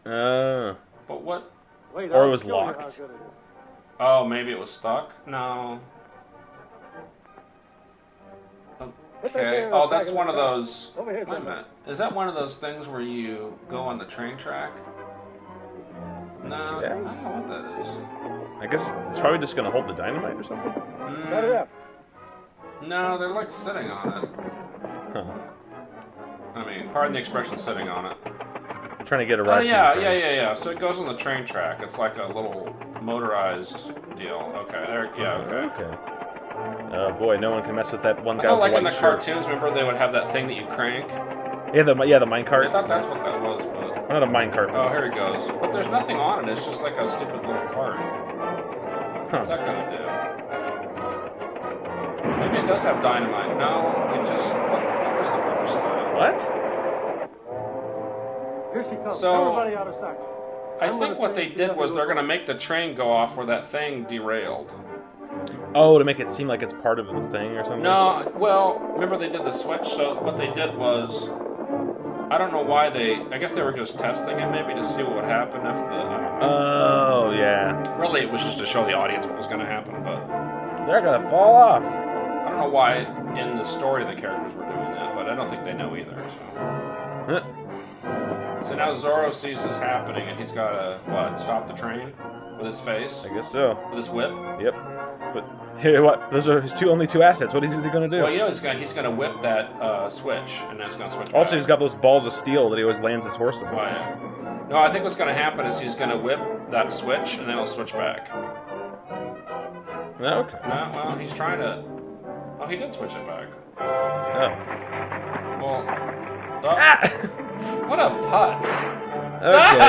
But what... Wait, Or it I'll was show you how locked. good it is. Oh, maybe it was stuck? No. Okay. Oh, that's one of those... Over here, Wait a minute. Is that one of those things where you go on the train track? No, Yes. I don't know what that is. I guess it's probably just going to hold the dynamite or something. Cut it up. No, they're like sitting on it. Huh. I mean, pardon the expression, sitting on it. I'm trying to get a Oh, ride. yeah. So it goes on the train track. It's like a little motorized deal. Okay, there. Yeah, okay. Okay. Oh boy, no one can mess with that one I guy thought with like in the the white shirt. cartoons, remember they would have that thing that you crank? Yeah, the I minecart. thought that's what that was, but... Not a minecart. Oh, here he goes. But there's nothing on it. It's just like a stupid little cart. What's that gonna do? Maybe it does have dynamite. No, it just... What's the purpose of that? What? Here she comes. So- Everybody out of sight. I think what they did was they're gonna make the train go off where that thing derailed. Oh, to make it seem like it's part of the thing or something? No, well, remember they did the switch, so what they did was... I don't know why I guess they were just testing it maybe to see what would happen if the... I don't know. Oh, yeah. Really, it was just to show the audience what was gonna happen, but... They're going to fall off. I don't know why in the story the characters were doing that, but I don't think they know either, so... So now Zorro sees this happening, and he's got to, stop the train with his face, I guess so. with his whip. Yep. But here, what? Those are his only two assets. What is he going to do? Well, you know he's gonna whip that switch, and that's gonna switch. Also, back. he's got those balls of steel that he always lands his horse on. Oh, yeah. No, I think what's gonna happen is he's gonna whip that switch, and then he'll switch back. No, okay. No, well, he's trying to. Oh, he did switch it back. Oh. Well. Ah! What a putz! Okay.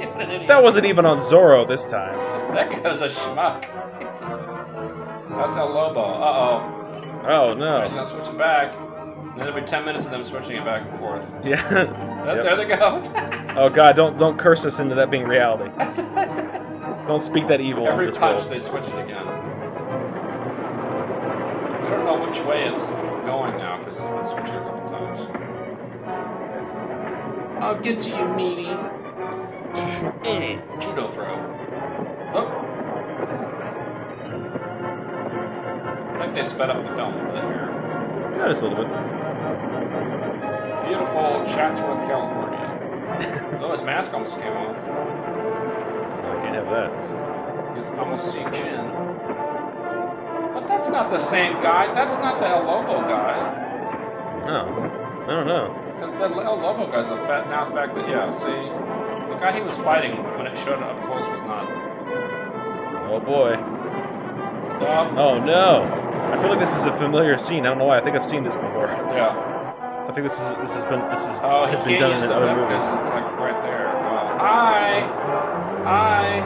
What an idiot. That wasn't even on Zorro this time. That guy's a schmuck. That's El Lobo. Uh-oh. Oh, He's no. gonna switch it back. Then it'll be 10 minutes of them switching it back and forth. Yeah. Yep. There they go. Oh, God, don't curse us into that being reality. Don't speak that evil in Every this punch, world. they switch it again. I don't know which way it's going now, because it's been switched a couple times. I'll get you, you meanie. Judo throw. Oh. like they sped up the film a bit here. Yeah, just a little bit. Beautiful Chatsworth, California. Oh, his mask almost came off. I can't have that. You can almost see chin. But that's not the same guy. That's not the El Lobo guy. Oh, I don't know. Because the El Lobo guy's a fat mouse back there. Yeah, see? The guy he was fighting when it showed up close was not. Oh boy. Oh no. I feel like this is a familiar scene. I don't know why. I think I've seen this before. Yeah. I think this has been He done can't use in the other bed movies. because it's like right there. Well, hi. Hi.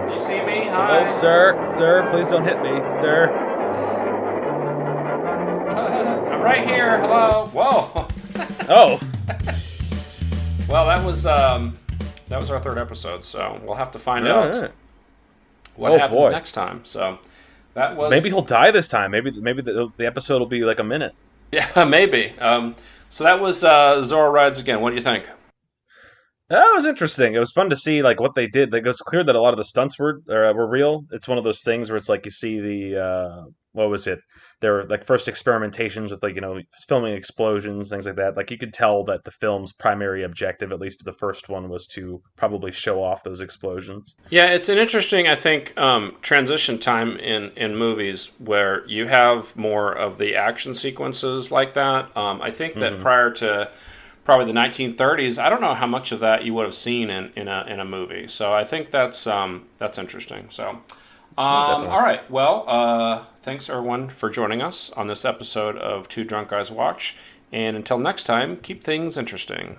Do you see me? Hi. Hello, sir. Sir, please don't hit me, sir. I'm right here. Hello. Whoa. Oh. Well, that was our third episode, so we'll have to find out what happens next time. So that was maybe he'll die this time. Maybe the episode will be like a minute. Yeah, maybe. So that was Zorro Rides Again. What do you think? That was interesting. It was fun to see like what they did. Like, it was clear that a lot of the stunts were real. It's one of those things where it's like you see the what was it? There were like first experimentations with filming explosions, things like that. Like, you could tell that the film's primary objective, at least the first one, was to probably show off those explosions. Yeah, it's an interesting, I think, transition time in movies where you have more of the action sequences like that. I think that prior to probably the 1930s, I don't know how much of that you would have seen in a movie. So I think that's interesting. So, all right. Well, thanks everyone for joining us on this episode of Two Drunk Guys Watch. And until next time, keep things interesting.